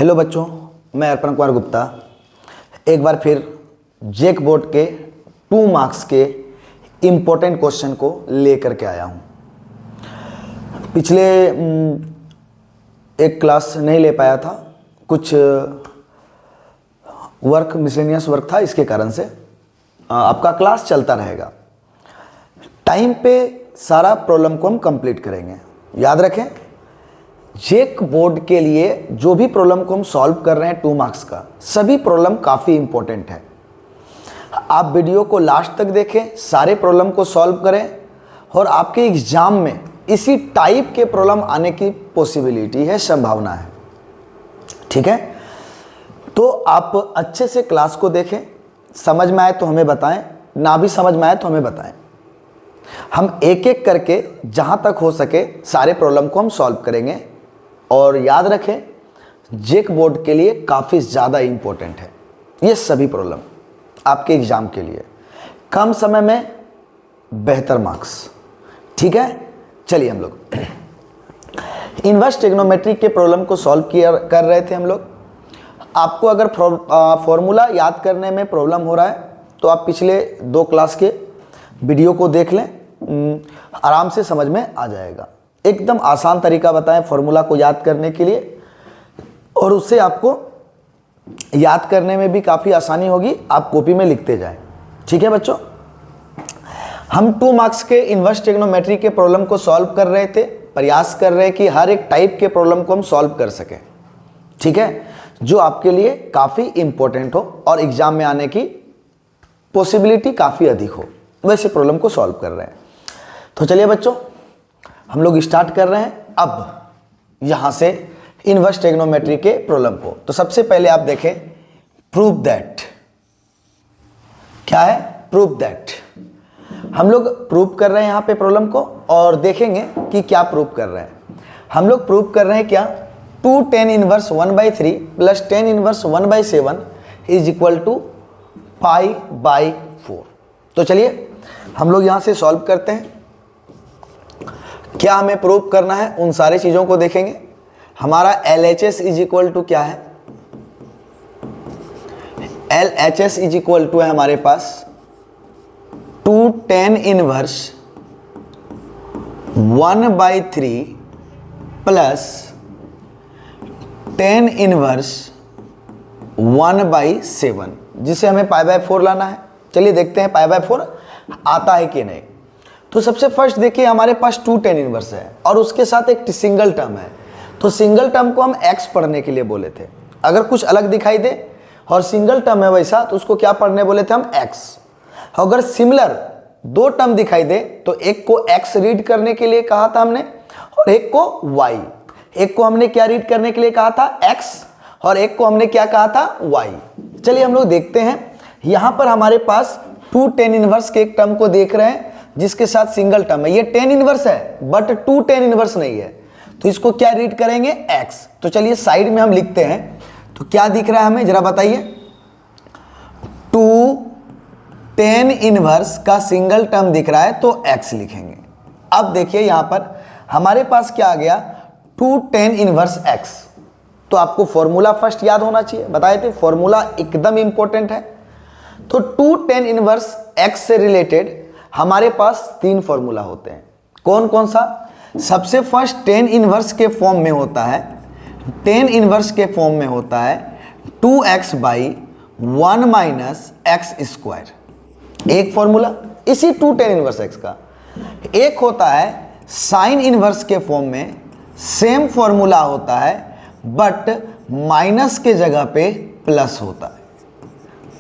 Hello बच्चों, मैं अर्पण कुमार गुप्ता एक बार फिर जेक बोर्ड के 2 मार्क्स के इम्पोर्टेंट क्वेश्चन को लेकर के आया हूँ। पिछले एक क्लास नहीं ले पाया था, कुछ वर्क मिसलेनियस वर्क था, इसके कारण से आपका क्लास चलता रहेगा। टाइम पे सारा प्रॉब्लम को हम कंप्लीट करेंगे। याद रखें, जेक बोर्ड के लिए जो भी प्रॉब्लम को हम सॉल्व कर रहे हैं 2 मार्क्स का, सभी प्रॉब्लम काफ़ी इंपॉर्टेंट है। आप वीडियो को लास्ट तक देखें, सारे प्रॉब्लम को सॉल्व करें और आपके एग्जाम में इसी टाइप के प्रॉब्लम आने की पॉसिबिलिटी है, संभावना है। ठीक है, तो आप अच्छे से क्लास को देखें, समझ में आए तो हमें बताएं, ना भी समझ में आए तो हमें बताएं। हम एक एक करके जहां तक हो सके सारे प्रॉब्लम को हम सॉल्व करेंगे। और याद रखें, जेक बोर्ड के लिए काफ़ी ज़्यादा इम्पोर्टेंट है ये सभी प्रॉब्लम आपके एग्ज़ाम के लिए। कम समय में बेहतर मार्क्स। ठीक है, चलिए हम लोग इनवर्स ट्रिग्नोमेट्री के प्रॉब्लम को सॉल्व कर रहे थे हम लोग। आपको अगर फॉर्मूला याद करने में प्रॉब्लम हो रहा है तो आप पिछले 2 क्लास के वीडियो को देख लें, आराम से समझ में आ जाएगा। एकदम आसान तरीका बताएं फॉर्मूला को याद करने के लिए, और उससे आपको याद करने में भी काफ़ी आसानी होगी। आप कॉपी में लिखते जाएं। ठीक है बच्चों, हम 2 मार्क्स के इनवर्स ट्रिग्नोमेट्री के प्रॉब्लम को सॉल्व कर रहे थे। प्रयास कर रहे हैं कि हर एक टाइप के प्रॉब्लम को हम सॉल्व कर सकें। ठीक है, जो आपके लिए काफ़ी इंपॉर्टेंट हो और एग्जाम में आने की पॉसिबिलिटी काफ़ी अधिक हो, वैसे प्रॉब्लम को सॉल्व कर रहे हैं। तो चलिए बच्चों, हम लोग स्टार्ट कर रहे हैं अब यहाँ से इनवर्स ट्रिग्नोमेट्री के प्रॉब्लम को। तो सबसे पहले आप देखें, प्रूव दैट। क्या है? Prove that. हम लोग प्रूव कर रहे हैं यहाँ पे प्रॉब्लम को, और देखेंगे कि क्या प्रूव कर रहे हैं। हम लोग प्रूव कर रहे हैं क्या, 2 tan inverse 1/3 plus tan inverse 1/7 is equal to π/4। तो चलिए हम लोग यहाँ से सॉल्व करते हैं। क्या हमें प्रूव करना है उन सारी चीज़ों को देखेंगे। हमारा LHS इज इक्वल टू क्या है, LHS इज इक्वल टू है हमारे पास 2 tan inverse 1/3 plus tan inverse 1/7, जिसे हमें π/4 लाना है। चलिए देखते हैं π/4 आता है कि नहीं। तो सबसे फर्स्ट देखिए, हमारे पास 2 tan इनवर्स है और उसके साथ एक सिंगल टर्म है। तो सिंगल टर्म को हम x पढ़ने के लिए बोले थे। अगर कुछ अलग दिखाई दे और सिंगल टर्म है वैसा, तो उसको क्या पढ़ने बोले थे हम, x। अगर सिमिलर 2 टर्म दिखाई दे तो एक को x रीड करने के लिए कहा था हमने और एक को y। एक को हमने क्या रीड करने के लिए कहा था, x, और एक को हमने क्या कहा था, y। चलिए हम लोग देखते हैं। यहां पर हमारे पास 2 tan इनवर्स के एक टर्म को देख रहे हैं जिसके साथ सिंगल टर्म है। ये tan इनवर्स है बट 2 tan इनवर्स नहीं है, तो इसको क्या रीड करेंगे, x। तो चलिए साइड में हम लिखते हैं। तो क्या दिख रहा है हमें, जरा बताइए। 2 tan इनवर्स का सिंगल टर्म दिख रहा है तो x लिखेंगे। अब देखिए यहां पर हमारे पास क्या आ गया, 2 tan इनवर्स x। तो आपको फॉर्मूला फर्स्ट याद होना चाहिए, बताए थे फॉर्मूला एकदम इंपॉर्टेंट है। तो 2 tan इनवर्स x से रिलेटेड हमारे पास 3 फॉर्मूला होते हैं। कौन कौन सा? सबसे फर्स्ट tan इनवर्स के फॉर्म में होता है, tan इनवर्स के फॉर्म में होता है 2x/1 माइनस एक्स स्क्वायर, एक फॉर्मूला इसी 2 tan इनवर्स x का। एक होता है साइन इनवर्स के फॉर्म में, सेम फॉर्मूला होता है बट माइनस के जगह पे प्लस होता है,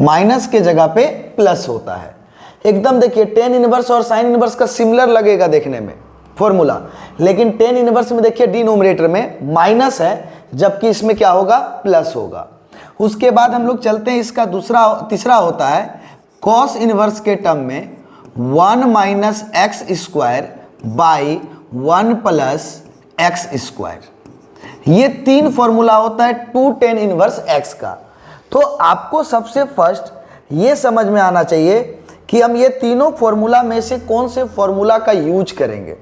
माइनस के जगह पे प्लस होता है। एकदम देखिए tan इनवर्स और साइन इनवर्स का सिमिलर लगेगा देखने में फॉर्मूला, लेकिन tan इनवर्स में देखिए डिनोमिनेटर में माइनस है जबकि इसमें क्या होगा, प्लस होगा। उसके बाद हम लोग चलते हैं, इसका तीसरा होता है cos इनवर्स के टर्म में 1 minus x square by 1 plus x square. ये 3 फॉर्मूला होता है 2 tan इनवर्स x का। तो आपको सबसे फर्स्ट ये समझ में आना चाहिए कि हम ये तीनों फॉर्मूला में से कौन से फॉर्मूला का यूज करेंगे।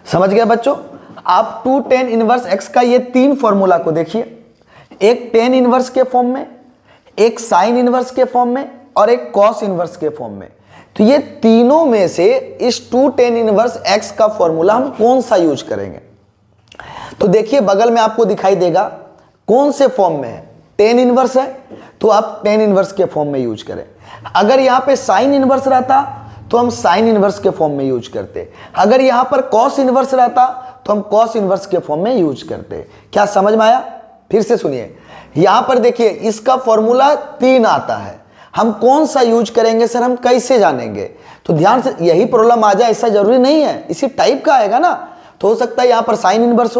समझ गए बच्चों? आप 2 tan इनवर्स x का ये 3 फॉर्मूला को देखिए। एक टेन इनवर्स के फॉर्म में, एक साइन इनवर्स के फॉर्म में और एक कॉस इनवर्स के फॉर्म में। तो ये तीनों में से इस 2 tan इनवर्स x का फॉर्मूला हम कौन सा यूज करेंगे? तो देखिए बगल में आपको दिखाई देगा कौन से फॉर्म में है, tan इनवर्स है तो आप tan इनवर्स के फॉर्म में यूज करें। अगर यहां पे साइन इनवर्स रहता तो हम साइन इनवर्स के फॉर्म में यूज करते। अगर यहां पर कॉस इनवर्स रहता तो हम कॉस इनवर्स के फॉर्म में यूज करते। क्या समझ में आया? फिर से सुनिए, यहां पर देखिए इसका फॉर्मूला 3 आता है, हम कौन सा यूज करेंगे सर, हम कैसे जानेंगे? तो ध्यान से, यही प्रॉब्लम आ जाए ऐसा जरूरी नहीं है, इसी टाइप का आएगा ना। तो हो सकता है यहां पर साइन इनवर्स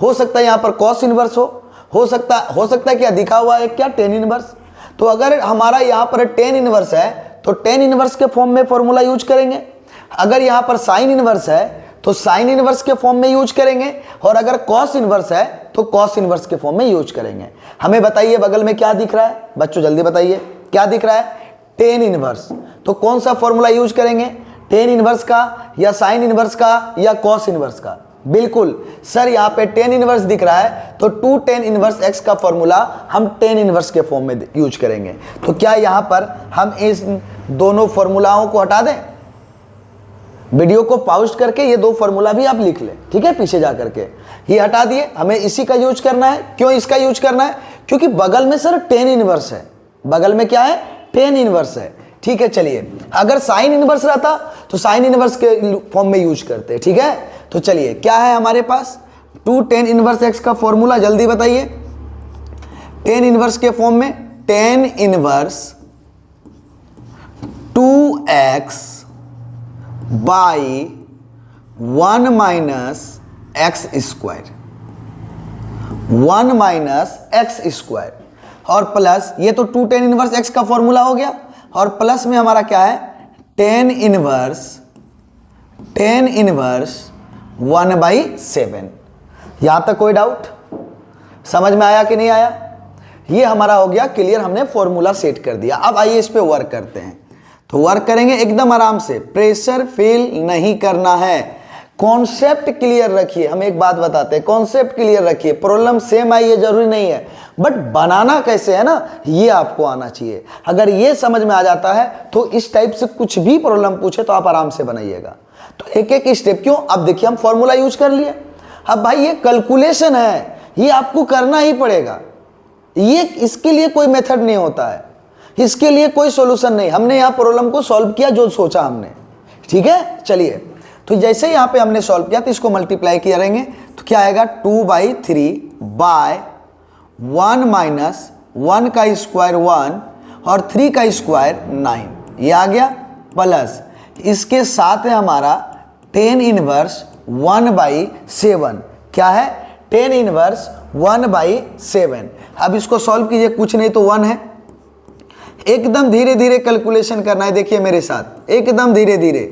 हो सकता है यहां पर कॉस इनवर्स हो सकता है क्या दिखा हुआ है क्या, टेन इनवर्स। तो अगर हमारा यहां पर टेन इनवर्स है तो टेन इनवर्स के फॉर्म में फॉर्मूला यूज करेंगे। अगर यहां पर साइन इनवर्स है तो साइन इनवर्स के फॉर्म में यूज करेंगे, और अगर कॉस इनवर्स है तो कॉस इनवर्स के फॉर्म में यूज करेंगे। हमें बताइए बगल में क्या दिख रहा है बच्चों, जल्दी बताइए क्या दिख रहा है? Tan inverse. तो कौन सा फॉर्मूला यूज करेंगे, टेन इनवर्स का या साइन इनवर्स का या कॉस इनवर्स का? बिल्कुल सर, यहाँ पे टेन इनवर्स दिख रहा है तो 2 tan इनवर्स x का फॉर्मूला हम टेन इनवर्स के फॉर्म में यूज करेंगे। तो क्या यहाँ पर हम इस दोनों फॉर्मूलाओं को हटा दें? वीडियो को पॉज करके ये 2 फॉर्मूला भी आप लिख लें, ठीक है, पीछे जा करके ये हटा दिए, हमें इसी का यूज करना है। क्यों इसका यूज करना है? क्योंकि बगल में सर टेन इनवर्स है, बगल में क्या है, टेन इनवर्स है, ठीक है। चलिए अगर साइन इनवर्स रहता तो साइन इनवर्स के फॉर्म में यूज करते, ठीक है। तो चलिए क्या है हमारे पास, 2 tan इनवर्स x का फॉर्मूला जल्दी बताइए। टेन इनवर्स के फॉर्म में tan inverse 2x by 1 minus x square, 1 minus x square, और प्लस ये तो 2 tan इनवर्स x का फॉर्मूला हो गया, और प्लस में हमारा क्या है, टेन इनवर्स 1/7। यहां तक कोई डाउट? समझ में आया कि नहीं आया? ये हमारा हो गया क्लियर, हमने फॉर्मूला सेट कर दिया। अब आइए इस पे वर्क करते हैं। तो वर्क करेंगे एकदम आराम से, प्रेशर फील नहीं करना है, कॉन्सेप्ट क्लियर रखिए। हम एक बात बताते हैं, कॉन्सेप्ट क्लियर रखिए। प्रॉब्लम सेम आई ये जरूरी नहीं है, बट बनाना कैसे है ना, ये आपको आना चाहिए। अगर ये समझ में आ जाता है तो इस टाइप से कुछ भी प्रॉब्लम पूछे तो आप आराम से बनाइएगा। तो एक एक स्टेप क्यों, अब देखिए हम फॉर्मूला यूज कर लिए। अब भाई ये कैलकुलेशन है, ये आपको करना ही पड़ेगा, ये इसके लिए कोई मेथड नहीं होता है, इसके लिए कोई सॉल्यूशन नहीं। हमने यहाँ प्रॉब्लम को सॉल्व किया जो सोचा हमने, ठीक है। चलिए तो जैसे यहाँ पे हमने सॉल्व किया तो इसको मल्टीप्लाई करेंगे तो क्या आएगा, 2/3 बाय 1 माइनस 1 का स्क्वायर 1 और 3 का स्क्वायर 9, ये आ गया, प्लस इसके साथ है हमारा टेन इनवर्स 1/7। क्या है, टेन इनवर्स 1/7। अब इसको सॉल्व कीजिए, कुछ नहीं तो 1 है। एकदम धीरे धीरे कैलकुलेशन करना है, देखिए मेरे साथ एकदम धीरे धीरे।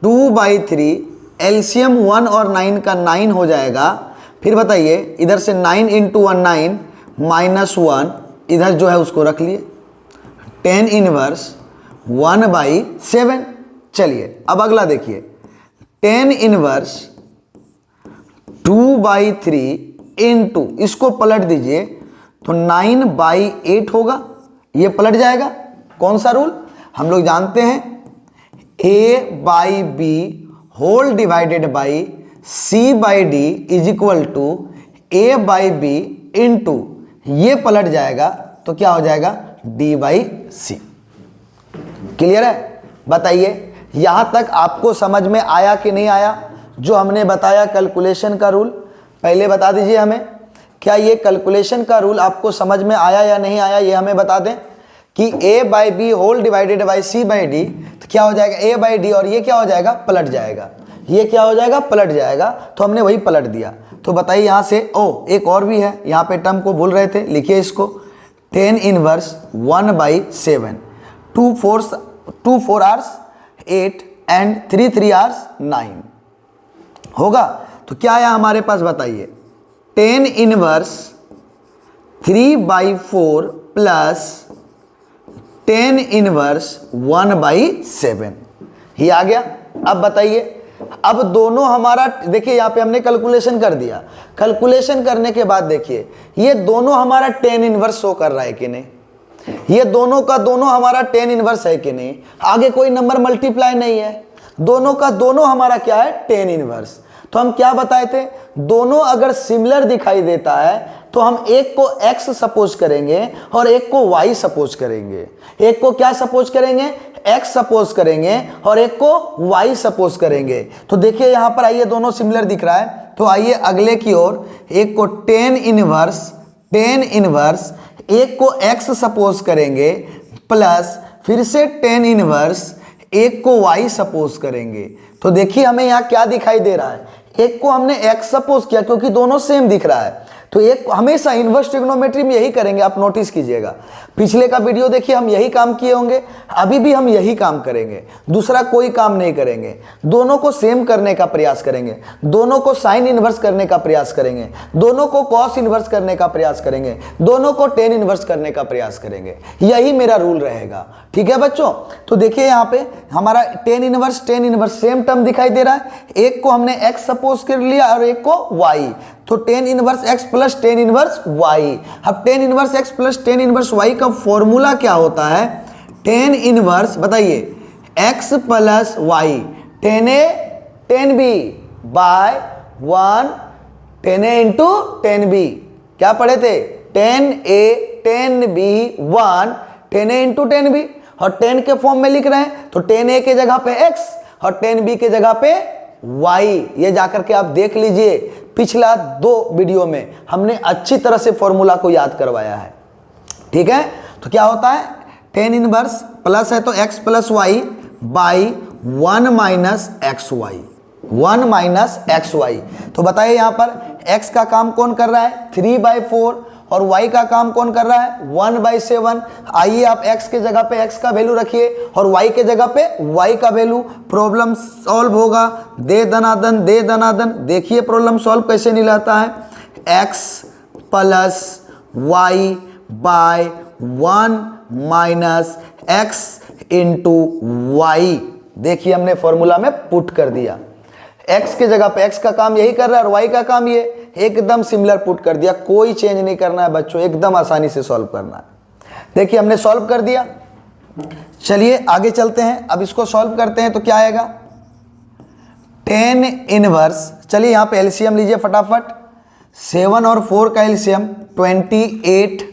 2/3 एलसीएम 1 और 9 का 9 हो जाएगा। फिर बताइए इधर से 9 × 1 9 -1, इधर जो है उसको रख लिए, टेन इनवर्स 1/7। चलिए अब अगला देखिए, टेन इनवर्स 2/3 इंटू, इसको पलट दीजिए तो 9/8 होगा, ये पलट जाएगा। कौन सा रूल, हम लोग जानते हैं, A/B whole divided by C/D is equal to A/B into, ये पलट जाएगा तो क्या हो जाएगा, D/C। क्लियर है? बताइए यहां तक आपको समझ में आया कि नहीं आया? जो हमने बताया कैलकुलेशन का रूल, पहले बता दीजिए हमें, क्या ये कैलकुलेशन का रूल आपको समझ में आया या नहीं आया, ये हमें बता दें। कि A/B whole divided by C/D, तो क्या हो जाएगा, A/D, और ये क्या हो जाएगा, पलट जाएगा, ये क्या हो जाएगा, पलट जाएगा। तो हमने वही पलट दिया। तो बताइए यहां से, एक और भी है, यहां पे टर्म को भूल रहे थे, लिखिए इसको, tan inverse 1/7, 2 4 hours 8 and 3 3 hours 9 होगा। तो क्या आया हमारे पास, बताइए, tan inverse 3/4 plus tan inverse 1/7, ये आ गया। अब बताइए अब दोनों हमारा देखिए यहाँ पे हमने कैलकुलेशन कर दिया, कैलकुलेशन करने के बाद देखिए ये दोनों हमारा टेन इनवर्स शो कर रहा है कि नहीं, ये दोनों का दोनों हमारा टेन इनवर्स है कि नहीं, आगे कोई नंबर मल्टीप्लाई नहीं है, दोनों का दोनों हमारा क्या है टेन इनवर्स। तो हम क्या बताए थे, दोनों अगर सिमिलर दिखाई देता है तो हम एक को x सपोज करेंगे और एक को y सपोज करेंगे, एक को क्या सपोज करेंगे x सपोज करेंगे और एक को y सपोज करेंगे। तो देखिए यहां पर आइए दोनों सिमिलर दिख रहा है, तो आइए अगले की ओर, एक को टेन इनवर्स एक को x सपोज करेंगे प्लस फिर से टेन इनवर्स एक को y सपोज करेंगे। तो देखिए हमें यहाँ क्या दिखाई दे रहा है, एक को हमने x सपोज किया क्योंकि दोनों सेम दिख रहा है, तो एक हमेशा इनवर्स ट्रिग्नोमेट्री में यही करेंगे, आप नोटिस कीजिएगा। पिछले का वीडियो देखिए हम यही काम किए होंगे, अभी भी हम यही काम करेंगे, दूसरा कोई काम नहीं करेंगे। दोनों को सेम करने का प्रयास करेंगे, दोनों को साइन इनवर्स करने का प्रयास करेंगे, दोनों को कॉस इनवर्स करने का प्रयास करेंगे, दोनों को टेन इनवर्स करने का प्रयास करेंगे। यही मेरा रूल रहेगा, ठीक है बच्चों। तो देखिए यहाँ पे हमारा टेन इनवर्स सेम टर्म दिखाई दे रहा है, एक को हमने x सपोज कर लिया और एक को y, तो tan inverse x plus tan inverse y। अब ten inverse x plus tan inverse y का फॉर्मूला क्या होता है, टेन इनवर्स बताइए x प्लस y टेन ए टेन बी बाय 1 टेन ए इंटू टेन बी। क्या पढ़े थे, टेन ए टेन बी 1 टेन ए into ten B, और टेन के फॉर्म में लिख रहे हैं तो टेन ए के जगह पे x और टेन बी के जगह पे y। ये जाकर के आप देख लीजिए, पिछला 2 वीडियो में हमने अच्छी तरह से फॉर्मूला को याद करवाया है, ठीक है। तो क्या होता है, टेन इनवर्स प्लस है तो x plus Y by 1 minus X Y, 1 minus X Y. तो बताइए यहाँ पर x का काम कौन कर रहा है 3/4 और y का काम कौन कर रहा है 1/7। आइए आप x के जगह पे x का वैल्यू रखिए और y के जगह पे y का वैल्यू, प्रॉब्लम सॉल्व होगा। दे दनादन दे दनादन, देखिए प्रॉब्लम सॉल्व कैसे निकलता है, x plus Y by 1 minus X into Y. देखिए हमने फॉर्मूला में पुट कर दिया, x के जगह पे x का काम यही कर रहा है और y का काम ये, एकदम सिमिलर पुट कर दिया, कोई चेंज नहीं करना है बच्चों, एकदम आसानी से सॉल्व करना है। देखिए हमने सॉल्व कर दिया, चलिए आगे चलते हैं। अब इसको सॉल्व करते हैं तो क्या आएगा, टेन इनवर्स, चलिए यहाँ पे एलसीएम लीजिए फटाफट, 7 और 4 का एलसीएम 28,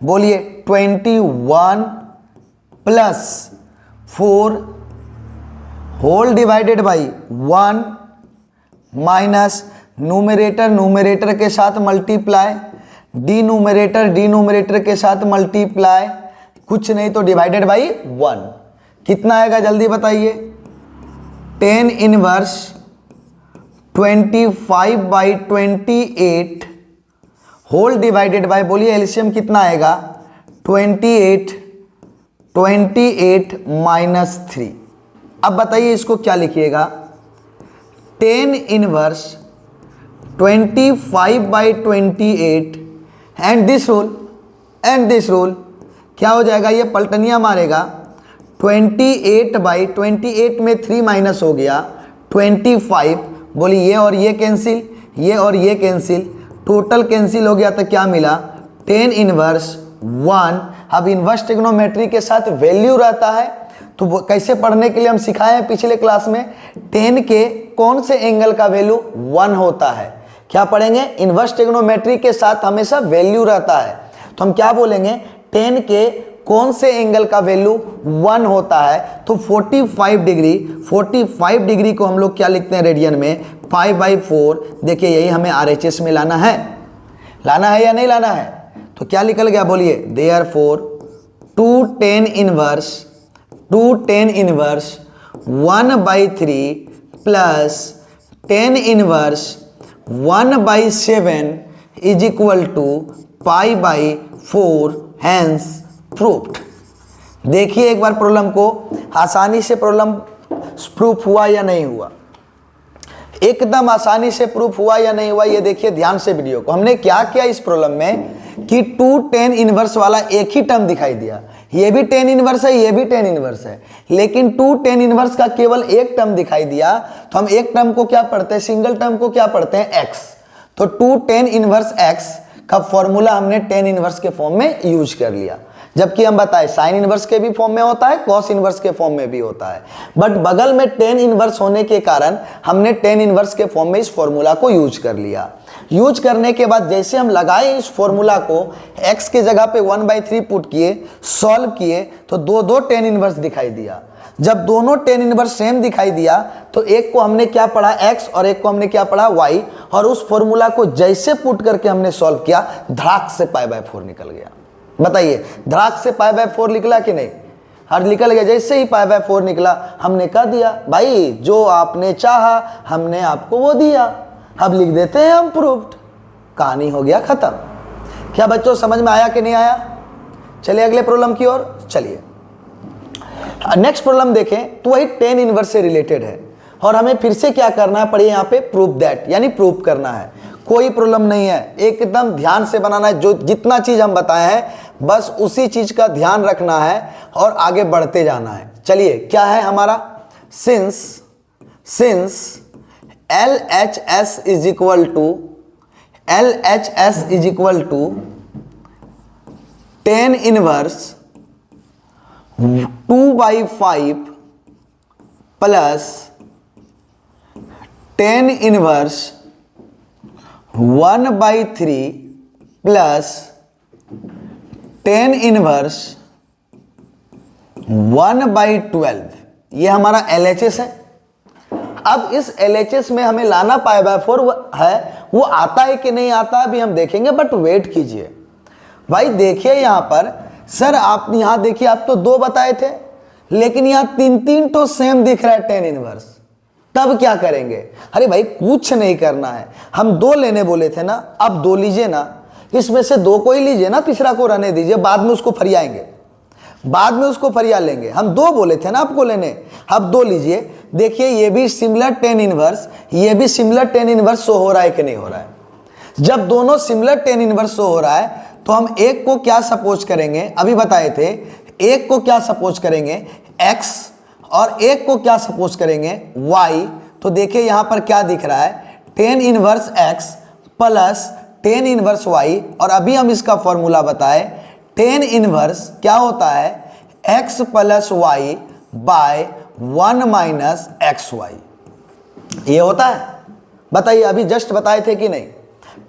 बोलिए 21 plus 4 whole divided by 1 minus numerator के साथ मल्टीप्लाई, डिनोमिनेटर के साथ मल्टीप्लाई, कुछ नहीं तो डिवाइडेड बाई 1। कितना आएगा जल्दी बताइए, tan inverse 25/28 whole divided by, बोलिए एलसीएम कितना आएगा 28 माइनस 3। अब बताइए इसको क्या लिखिएगा, ten inverse 25/28 and this rule क्या हो जाएगा, ये पलटनिया मारेगा, 28/28 में 3 माइनस हो गया 25, बोली ये और ये कैंसिल, ये और ये कैंसिल, टोटल कैंसिल हो गया तो क्या मिला, टेन इनवर्स 1। अब इनवर्स ट्रिग्नोमेट्री के साथ वैल्यू रहता है, तो वो कैसे पढ़ने के लिए हम सिखाए हैं पिछले क्लास में, 10 के कौन से एंगल का वैल्यू 1 होता है। क्या पढ़ेंगे, इनवर्स ट्रिग्नोमेट्री के साथ हमेशा वैल्यू रहता है, तो हम क्या बोलेंगे 10 के कौन से एंगल का वैल्यू 1 होता है, तो 45 डिग्री को हम लोग क्या लिखते हैं रेडियन में 5/4। देखिए यही हमें RHS में लाना है या नहीं लाना है, तो क्या निकल गया बोलिए, देयरफॉर 2 10 इनवर्स 1/3 प्लस 10 inverse 1/7 is equal to π/4, hence proved. देखिए एक बार प्रॉब्लम को, आसानी से प्रॉब्लम प्रूफ हुआ या नहीं हुआ। एकदम आसानी से प्रूफ हुआ या नहीं हुआ ये देखिए ध्यान से वीडियो को। हमने क्या किया इस प्रॉब्लम में कि 2 tan इनवर्स वाला एक ही टर्म दिखाई दिया, ये भी tan इनवर्स है, ये भी tan इनवर्स है, लेकिन 2 tan इनवर्स का केवल एक टर्म दिखाई दिया। तो हम एक टर्म को क्या पढ़ते हैं, सिंगल टर्म को क्या पढ़ते हैं, x। तो 2 tan इनवर्स x का फॉर्मूला हमने tan इनवर्स के फॉर्म में यूज कर लिया, जबकि हम बताएं साइन इनवर्स के भी फॉर्म में होता है, कॉस इनवर्स के फॉर्म में भी होता है, बट बगल में tan इनवर्स होने के कारण हमने tan इनवर्स के फॉर्म में इस फॉर्मूला को यूज कर लिया। यूज करने के बाद जैसे हम लगाए इस फॉर्मूला को, x के जगह पे 1/3 पुट किए, सॉल्व किए, तो दो tan इनवर्स दिखाई दिया। जब दोनों tan इनवर्स सेम दिखाई दिया तो एक को हमने क्या पढ़ा x और एक को हमने क्या पढ़ा y, और उस फॉर्मूला को जैसे पुट करके हमने सॉल्व किया, धड़ाक से π/4 निकल गया। बताइए धड़ाक से π/4 निकला कि नहीं, हर निकल गया। जैसे ही π/4 निकला हमने कह दिया भाई जो आपने चाहा हमने आपको वो दिया, अब लिख देते हैं हम प्रूफ्ड, कहानी हो गया खत्म। क्या बच्चों समझ में आया कि नहीं आया? चलिए अगले प्रॉब्लम की ओर चलिए। नेक्स्ट प्रॉब्लम देखें तो वही tan इनवर्स से रिलेटेड है और हमें फिर से क्या करना है, पढ़िए यहाँ पे प्रूफ दैट, यानी प्रूफ करना है। कोई प्रॉब्लम नहीं है, एकदम ध्यान से बनाना है। जो जितना चीज हम बताए हैं बस उसी चीज का ध्यान रखना है और आगे बढ़ते जाना है। चलिए क्या है हमारा, since LHS is equal to tan inverse 2/5 plus tan inverse 1/3 plus tan inverse 1/12, ये हमारा LHS है। अब इस LHS में हमें लाना π/4 है, वो आता है कि नहीं आता अभी हम देखेंगे, बट वेट कीजिए भाई। देखिए यहां पर सर, आप यहां देखिए, आप तो 2 बताए थे लेकिन यहां 3 तो सेम दिख रहा है tan इनवर्स, तब क्या करेंगे? अरे भाई कुछ नहीं करना है, हम 2 लेने बोले थे ना, अब 2 लीजिए ना, इसमें से 2 को ही लीजिए ना, तीसरा को रहने दीजिए, बाद में उसको फरियाएंगे, बाद में उसको फरिया लेंगे। हम 2 बोले थे ना आपको लेने, अब 2 लीजिए। देखिए ये भी सिमिलर tan इनवर्स, ये भी सिमिलर tan इनवर्स शो हो रहा है कि नहीं हो रहा है? जब दोनों सिमिलर tan इनवर्स शो हो रहा है तो हम एक को क्या सपोज करेंगे, अभी बताए थे, एक को क्या सपोज करेंगे x और एक को क्या सपोज करेंगे y। तो देखिए यहां पर क्या दिख रहा है, tan inverse x plus tan inverse y, और अभी हम इसका फॉर्मूला बताए, tan इनवर्स क्या होता है, x plus y by 1 minus xy, ये होता है। बताइए अभी जस्ट बताए थे कि नहीं?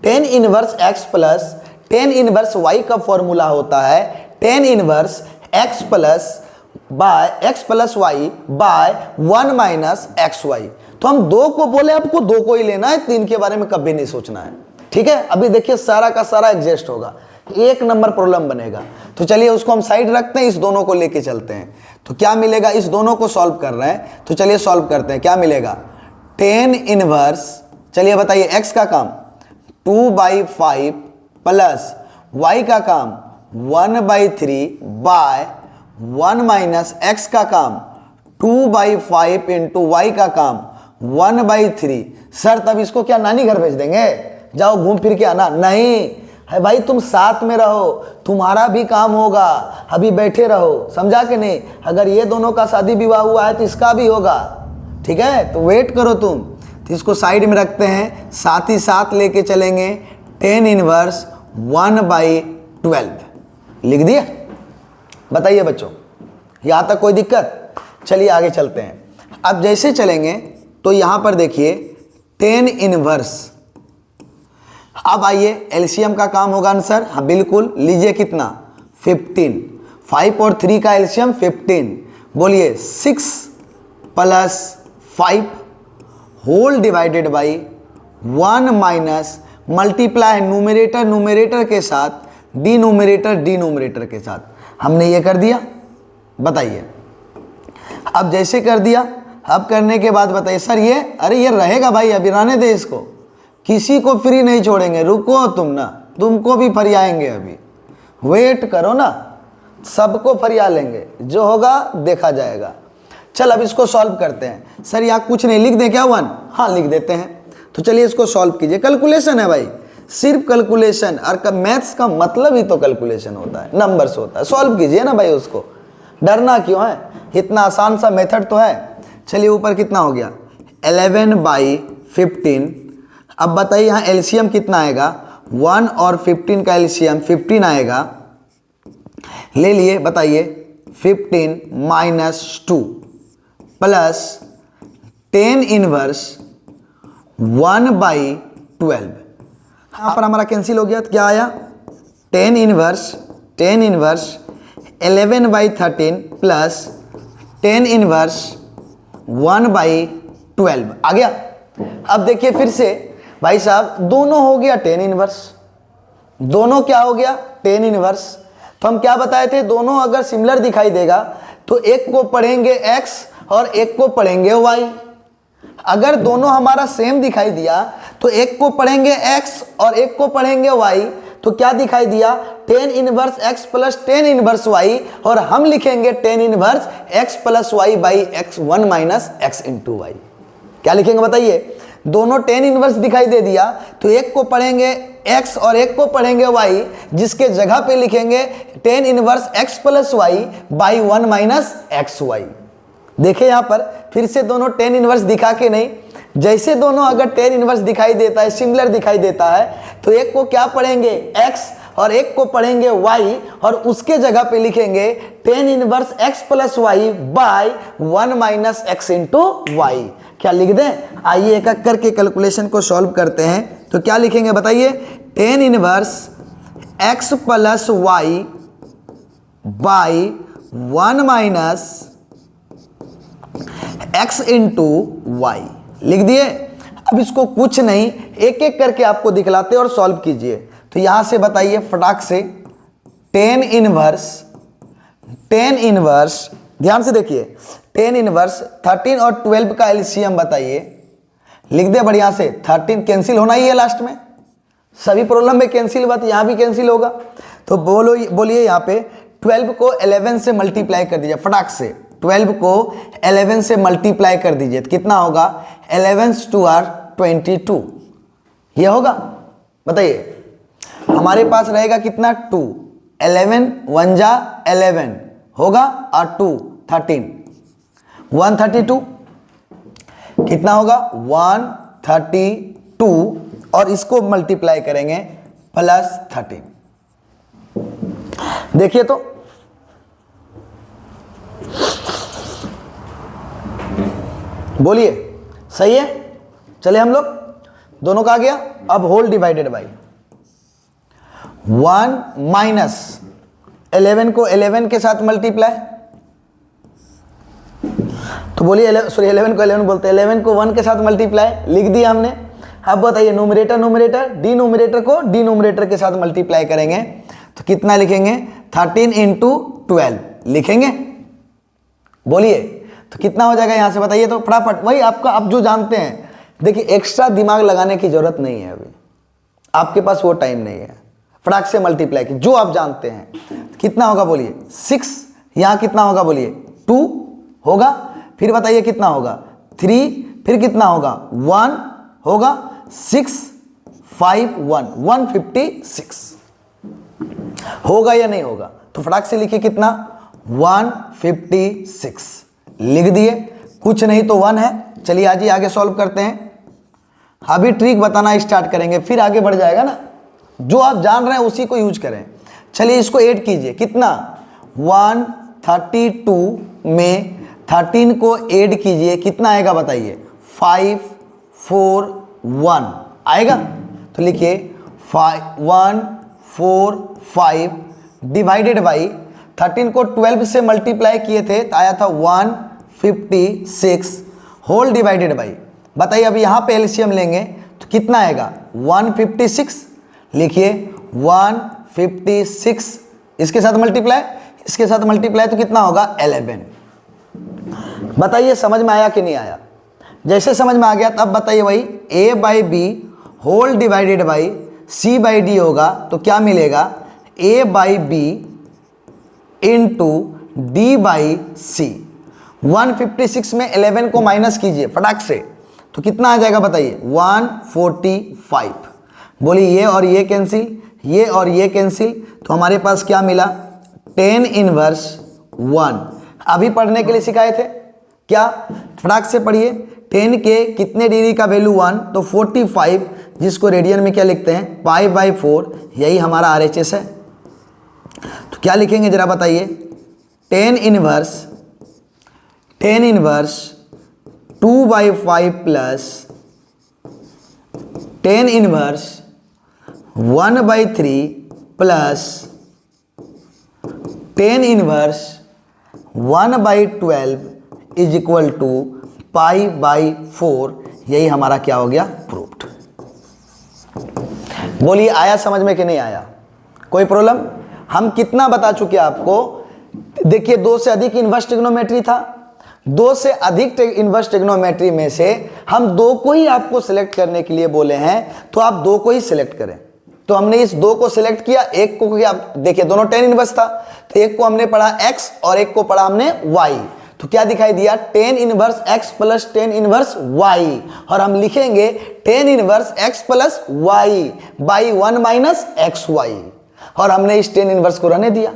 tan inverse x plus tan inverse y का फॉर्मूला होता है tan inverse x plus y by 1 minus xy। तो हम 2 को बोले, आपको 2 को ही लेना है, 3 के बारे में कभी नहीं सोचना है, ठीक है? अभी देखिए सारा का सारा एग्जिस्ट होगा, 1 नंबर प्रॉब्लम बनेगा। तो चलिए उसको हम साइड रखते हैं, इस दोनों को लेके चलते हैं। तो क्या मिलेगा, इस दोनों को सॉल्व कर रहे हैं, तो चलिए सॉल्व करते हैं। क्या मिलेगा, tan इनवर्स, चलिए बताइए x का काम 2/5 प्लस y का काम 1/3 बाय 1 माइनस x का काम 2/5 इंटू y का काम 1/3। सर तब इसको क्या नानी घर भेज देंगे, जाओ घूम फिर के आना? नहीं है भाई, तुम साथ में रहो, तुम्हारा भी काम होगा, अभी बैठे रहो, समझा कि नहीं? अगर ये दोनों का शादी विवाह हुआ है तो इसका भी होगा, ठीक है? तो वेट करो तुम। तो इसको साइड में रखते हैं, साथ ही साथ लेके चलेंगे tan इनवर्स 1/12, लिख दिया? बताइए बच्चों यहां तक कोई दिक्कत? चलिए आगे चलते हैं। अब जैसे चलेंगे तो यहां पर देखिए tan इनवर्स, अब आइए एलसीएम का काम होगा आंसर, हाँ बिल्कुल, लीजिए कितना, 15, 5 और 3 का एलसीएम 15, बोलिए 6 plus 5 whole divided by 1 minus, multiply numerator numerator के साथ, डिनोमिनेटर डिनोमिनेटर के साथ, हमने ये कर दिया। बताइए अब जैसे कर दिया, अब करने के बाद बताइए सर ये, अरे ये रहेगा भाई, अभी रहने दे इसको, किसी को फ्री नहीं छोड़ेंगे, रुको तुम ना, तुमको भी फरियाएंगे, अभी वेट करो ना, सबको फरिया लेंगे, जो होगा देखा जाएगा। चल अब इसको सॉल्व करते हैं। सर यहाँ कुछ नहीं, लिख दें क्या 1? हाँ लिख देते हैं। तो चलिए इसको सॉल्व कीजिए। कैलकुलेशन है भाई, सिर्फ कैलकुलेशन, और मैथ्स का मतलब ही तो कैलकुलेशन होता है, नंबर्स होता है। सॉल्व कीजिए ना भाई, उसको डरना क्यों है, इतना आसान सा मेथड तो है। चलिए ऊपर कितना हो गया 11/15। अब बताइए यहाँ एलसीएम कितना आएगा, 1 और 15 का एलसीएम 15 आएगा। ले लिए, बताइए 15 - 2 प्लस 10 इनवर्स 1/12। यहाँ पर हमारा कैंसिल हो गया, तो क्या आया 10 इनवर्स 11/13 प्लस 10 इनवर्स 1/12 आ गया। अब देखिए फिर से भाई साहब, दोनों हो गया 10 इनवर्स, दोनों क्या हो गया 10 इनवर्स। तो हम क्या बताए थे, दोनों अगर सिमिलर दिखाई देगा तो एक को पढ़ेंगे x और एक को पढ़ेंगे y। अगर दोनों हमारा सेम दिखाई दिया तो एक को पढ़ेंगे x और एक को पढ़ेंगे y, तो क्या दिखाई दिया 10 inverse x plus 10 inverse y, और हम लिखेंगे 10 inverse x plus y by x 1 minus x into Y. क्या लिखेंगे बताइए, दोनों 10 इनवर्स दिखाई दे दिया तो एक को पढ़ेंगे x और एक को पढ़ेंगे y, जिसके जगह पे लिखेंगे 10 inverse x plus y by 1 minus X Y. देखिए यहाँ पर फिर से दोनों 10 इनवर्स दिखा के नहीं, जैसे दोनों अगर 10 इनवर्स दिखाई देता है, सिमिलर दिखाई देता है, तो एक को क्या पढ़ेंगे x और एक को पढ़ेंगे y, और उसके जगह पे लिखेंगे 10 inverse x plus Y by 1 minus X into Y. क्या लिख दें, आइए एक एक करके कैलकुलेशन को सॉल्व करते हैं। तो क्या लिखेंगे बताइए, 10 inverse x plus Y by 1 minus x into Y लिख दिए। अब इसको कुछ नहीं, एक एक करके आपको दिखलाते और सॉल्व कीजिए। तो यहां से बताइए फटाक से 10 इनवर्स ध्यान से देखिए, 10 इनवर्स 13 और 12 का एलसीएम बताइए, लिख दे बढ़िया से। 13 कैंसिल होना ही है लास्ट में, सभी प्रॉब्लम में कैंसिल हुआ तो यहां भी कैंसिल होगा। तो बोलिए यहाँ पे 12 को 11 से मल्टीप्लाई कर दीजिए फटाक से, 12 को 11 से मल्टीप्लाई कर दीजिए तो कितना होगा 11 2 आर 22, ये होगा। बताइए हमारे पास रहेगा कितना 2, 11 1 जा 11 होगा और 2 13 132, कितना होगा 132, और इसको मल्टीप्लाई करेंगे प्लस 13। देखिए तो बोलिए सही है। चले हम लोग दोनों का आ गया। अब होल डिवाइडेड बाई 1 माइनस 11 को 11 के साथ मल्टीप्लाई, तो बोलिए 11 को 11 बोलते हैं, 11 को 1 के साथ मल्टीप्लाई लिख दिया हमने। अब बताइए न्यूमरेटर डिनोमिनेटर को डिनोमिनेटर के साथ मल्टीप्लाई करेंगे तो कितना लिखेंगे 13 इंटू 12 लिखेंगे। बोलिए तो कितना हो जाएगा यहां से बताइए तो फटाफट, वही आपका आप जो जानते हैं। देखिए एक्स्ट्रा दिमाग लगाने की जरूरत नहीं है, अभी आपके पास वो टाइम नहीं है। फटाक से मल्टीप्लाई की जो आप जानते हैं, कितना होगा बोलिए 6, यहां कितना होगा बोलिए 2 होगा, फिर बताइए कितना होगा 3, फिर कितना होगा 1 होगा 6 5 1 156 होगा या नहीं होगा। तो फटाक से लिखिए कितना 156 लिख दिए, कुछ नहीं तो 1 है। चलिए आज ही आगे सॉल्व करते हैं। अभी ट्रिक बताना स्टार्ट करेंगे, फिर आगे बढ़ जाएगा ना। जो आप जान रहे हैं उसी को यूज करें। चलिए इसको ऐड कीजिए, कितना 132 में 13 को ऐड कीजिए, कितना आएगा बताइए 5 4 1 आएगा। तो लिखिए 1 4 5 डिवाइडेड बाई 13 को 12 से मल्टीप्लाई किए थे तो आया था 156 होल डिवाइडेड बाई। बताइए अब यहाँ पे एलसीएम लेंगे तो कितना आएगा 156, लिखिए 156, इसके साथ मल्टीप्लाई, इसके साथ मल्टीप्लाई तो कितना होगा 11। बताइए समझ में आया कि नहीं आया। जैसे समझ में आ गया तब बताइए वही a by B whole divided by c by D होगा तो क्या मिलेगा a by B into D by C 156 में 11 को माइनस कीजिए फटाक से, तो कितना आ जाएगा बताइए, 145। बोलिए ये और ये कैंसिल, ये और ये कैंसिल, तो हमारे पास क्या मिला, 10 इनवर्स 1। अभी पढ़ने के लिए सिखाए थे क्या, फटाक से पढ़िए। 10 के कितने डिग्री का वैल्यू 1, तो 45, जिसको रेडियन में क्या लिखते हैं, π/4, यही हमारा RHS है। तो क्या लिखेंगे जरा बताइए, 10 इनवर्स 2/5 प्लस 10 इनवर्स 1/3 प्लस 10 इनवर्स 1/12 इज इक्वल टू π/4। यही हमारा क्या हो गया, प्रूव्ड। बोलिए आया समझ में कि नहीं आया, कोई प्रॉब्लम। हम कितना बता चुके आपको, देखिए 2 से अधिक इन्वर्स ट्रिग्नोमेट्री था, 2 से अधिक इन्वर्स ट्रिग्नोमेट्री में से हम 2 को ही आपको सिलेक्ट करने के लिए बोले हैं, तो आप 2 को ही सिलेक्ट करें। तो हमने इस 2 को सिलेक्ट किया, एक को किया, देखिए दोनों 10 इनवर्स था, तो एक को हमने पढ़ा x और एक को पढ़ा हमने y, तो क्या दिखाई दिया, 10 inverse x plus 10 inverse y, और हम लिखेंगे 10 inverse x plus y by 1 minus xy, और हमने इस 10 इनवर्स को रहने दिया।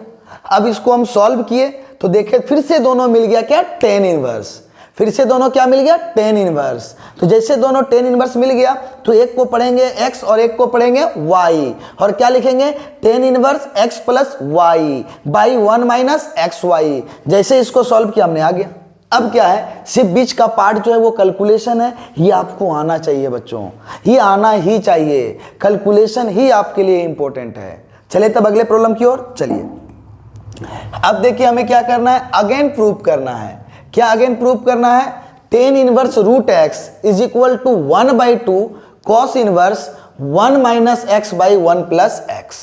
अब इसको हम सॉल्व किए तो देखे फिर से दोनों मिल गया क्या, 10 इनवर्स, फिर से दोनों क्या मिल गया, 10 इनवर्स। तो जैसे दोनों 10 इनवर्स मिल गया तो एक को पढ़ेंगे x और एक को पढ़ेंगे y, और क्या लिखेंगे, 10 inverse x plus y by 1 minus xy। जैसे इसको सॉल्व किया हमने, आ गया। अब क्या है, सिर्फ बीच का पार्ट जो है वो कैलकुलेशन है, ये आपको आना चाहिए बच्चों, ये आना ही चाहिए, कैलकुलेशन ही आपके लिए इंपॉर्टेंट है। चलिए तब अगले प्रॉब्लम की ओर चलिए। अब देखिए हमें क्या करना है, अगेन प्रूव करना है। क्या अगेन प्रूव करना है, 10 inverse root X is equal to 1/2 cos inverse 1 minus X by 1 plus X.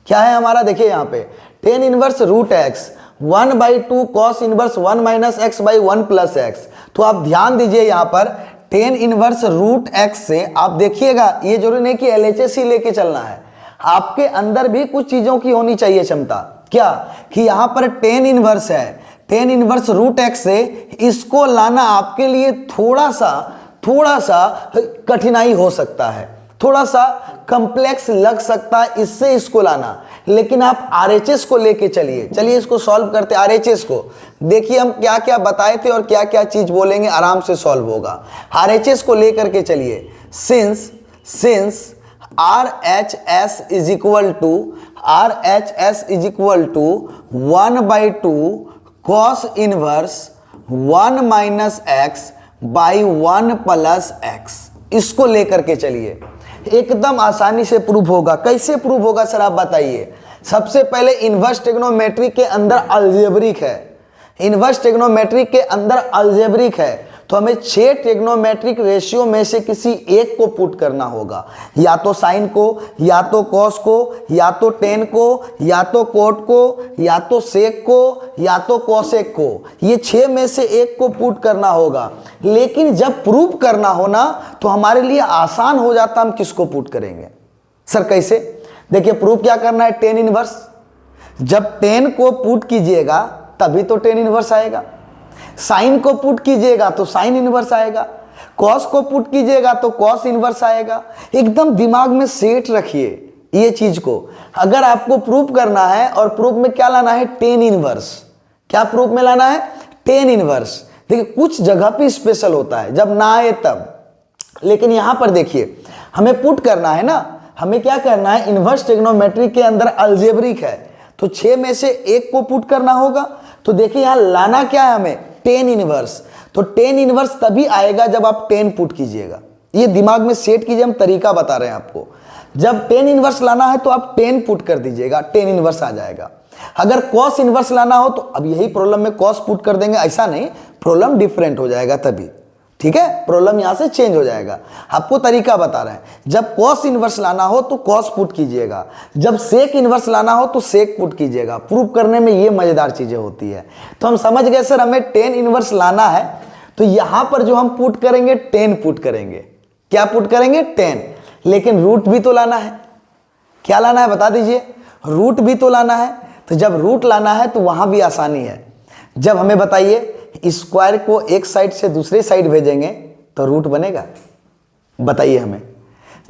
क्या है हमारा, देखिए यहाँ पे 10 inverse root X 1/2 cos inverse 1 minus X by 1 plus X. तो आप ध्यान दीजिए यहाँ पर 10 इनवर्स रूट एक्स से आप देखिएगा, ये जरूरी नहीं कि LHS ही लेके चलना है, आपके अंदर भी कुछ चीजों की होनी चाहिए क्षमता। क्या कि यहां पर 10 इनवर्स है, 10 इनवर्स रूट एक्स से इसको लाना आपके लिए थोड़ा सा कठिनाई हो सकता है, थोड़ा सा कॉम्प्लेक्स लग सकता है इससे इसको लाना, लेकिन आप RHS को लेके चलिए। चलिए इसको सॉल्व करते, RHS को देखिए हम क्या क्या बताए थे और क्या क्या चीज बोलेंगे, आराम से सॉल्व होगा। RHS को लेकर के चलिए, since RHS is equal to 1/2 cos inverse 1 minus X by 1 plus X, इसको लेकर के चलिए, एकदम आसानी से प्रूव होगा। कैसे प्रूव होगा सर आप बताइए। सबसे पहले इनवर्स ट्रिग्नोमेट्री के अंदर अलजेब्रिक है, इनवर्स ट्रिग्नोमेट्री के अंदर अलजेब्रिक है, तो हमें 6 ट्रिग्नोमेट्रिक रेशियो में से किसी एक को पुट करना होगा, या तो साइन को, या तो कॉस को, या तो टेन को, या तो कोट को, या तो सेक को, या तो कॉसेक को। ये 6 में से एक को पुट करना होगा। लेकिन जब प्रूव करना हो ना तो हमारे लिए आसान हो जाता, हम किसको पुट करेंगे सर, कैसे। देखिए प्रूव क्या करना है, 10 इनवर्स, जब 10 को पुट कीजिएगा तभी तो 10 इनवर्स आएगा, साइन को पुट कीजिएगा तो साइन इनवर्स आएगा, कॉस को पुट कीजिएगा तो कॉस इनवर्स आएगा। एकदम दिमाग में सेट रखिए ये चीज को। अगर आपको प्रूफ करना है, और प्रूफ में क्या लाना है, 10 इनवर्स। क्या प्रूफ में लाना है, 10 इनवर्स। देखिए कुछ जगह पे स्पेशल होता है, जब ना आए तब, लेकिन यहां पर देखिए हमें पुट करना है ना, हमें क्या करना है, इनवर्स ट्रिग्नोमेट्री के अंदर अलजेब्रिक है, तो 6 में से एक को पुट करना होगा। तो देखिए यहां लाना क्या है हमें, 10 इनवर्स। तो 10 इनवर्स तभी आएगा जब आप 10 पुट कीजिएगा। ये दिमाग में सेट कीजिए, हम तरीका बता रहे हैं आपको। जब 10 इनवर्स लाना है तो आप 10 पुट कर दीजिएगा, 10 इनवर्स आ जाएगा। अगर कॉस इनवर्स लाना हो तो अब यही प्रॉब्लम में कॉस पुट कर देंगे, ऐसा नहीं, प्रॉब्लम डिफरेंट हो जाएगा तभी, ठीक है, प्रॉब्लम यहां से चेंज हो जाएगा। आपको तरीका बता रहे हैं, जब कॉस इनवर्स लाना हो तो कॉस पुट कीजिएगा, जब सेक इनवर्स लाना हो तो सेक पुट कीजिएगा। प्रूव करने में ये मजेदार चीजें होती है। तो हम समझ गए सर, हमें 10 इनवर्स लाना है, तो यहां पर जो हम पुट करेंगे 10 पुट करेंगे। क्या पुट करेंगे, 10। लेकिन रूट भी तो लाना है। क्या लाना है बता दीजिए, रूट भी तो लाना है। तो जब रूट लाना है तो वहां भी आसानी है। जब हमें बताइए स्क्वायर को एक साइड से दूसरे साइड भेजेंगे तो रूट बनेगा? बताइए हमें।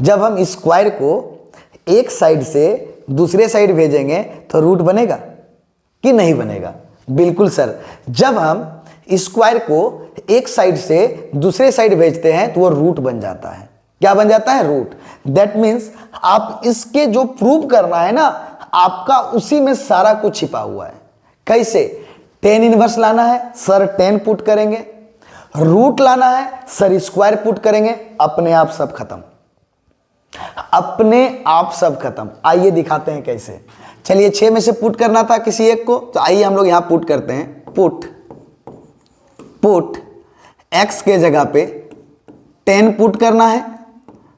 जब हम स्क्वायर को एक साइड से दूसरे साइड भेजेंगे तो रूट बनेगा कि नहीं बनेगा? बिल्कुल सर। जब हम स्क्वायर को एक साइड से दूसरे साइड भेजते हैं तो वो रूट बन जाता है। क्या बन जाता है? रूट। दैट मीन्स आप इसके जो प्रूव करना है ना, आपका उसी में सारा कुछ छिपा हुआ है। कैसे? टेन इनवर्स लाना है सर, 10 पुट करेंगे। रूट लाना है सर, स्क्वायर पुट करेंगे। अपने आप सब खत्म, अपने आप सब खत्म। आइए दिखाते हैं कैसे। चलिए 6 में से पुट करना था किसी एक को, तो आइए हम लोग यहां पुट करते हैं। पुट x के जगह पे 10 पुट करना है।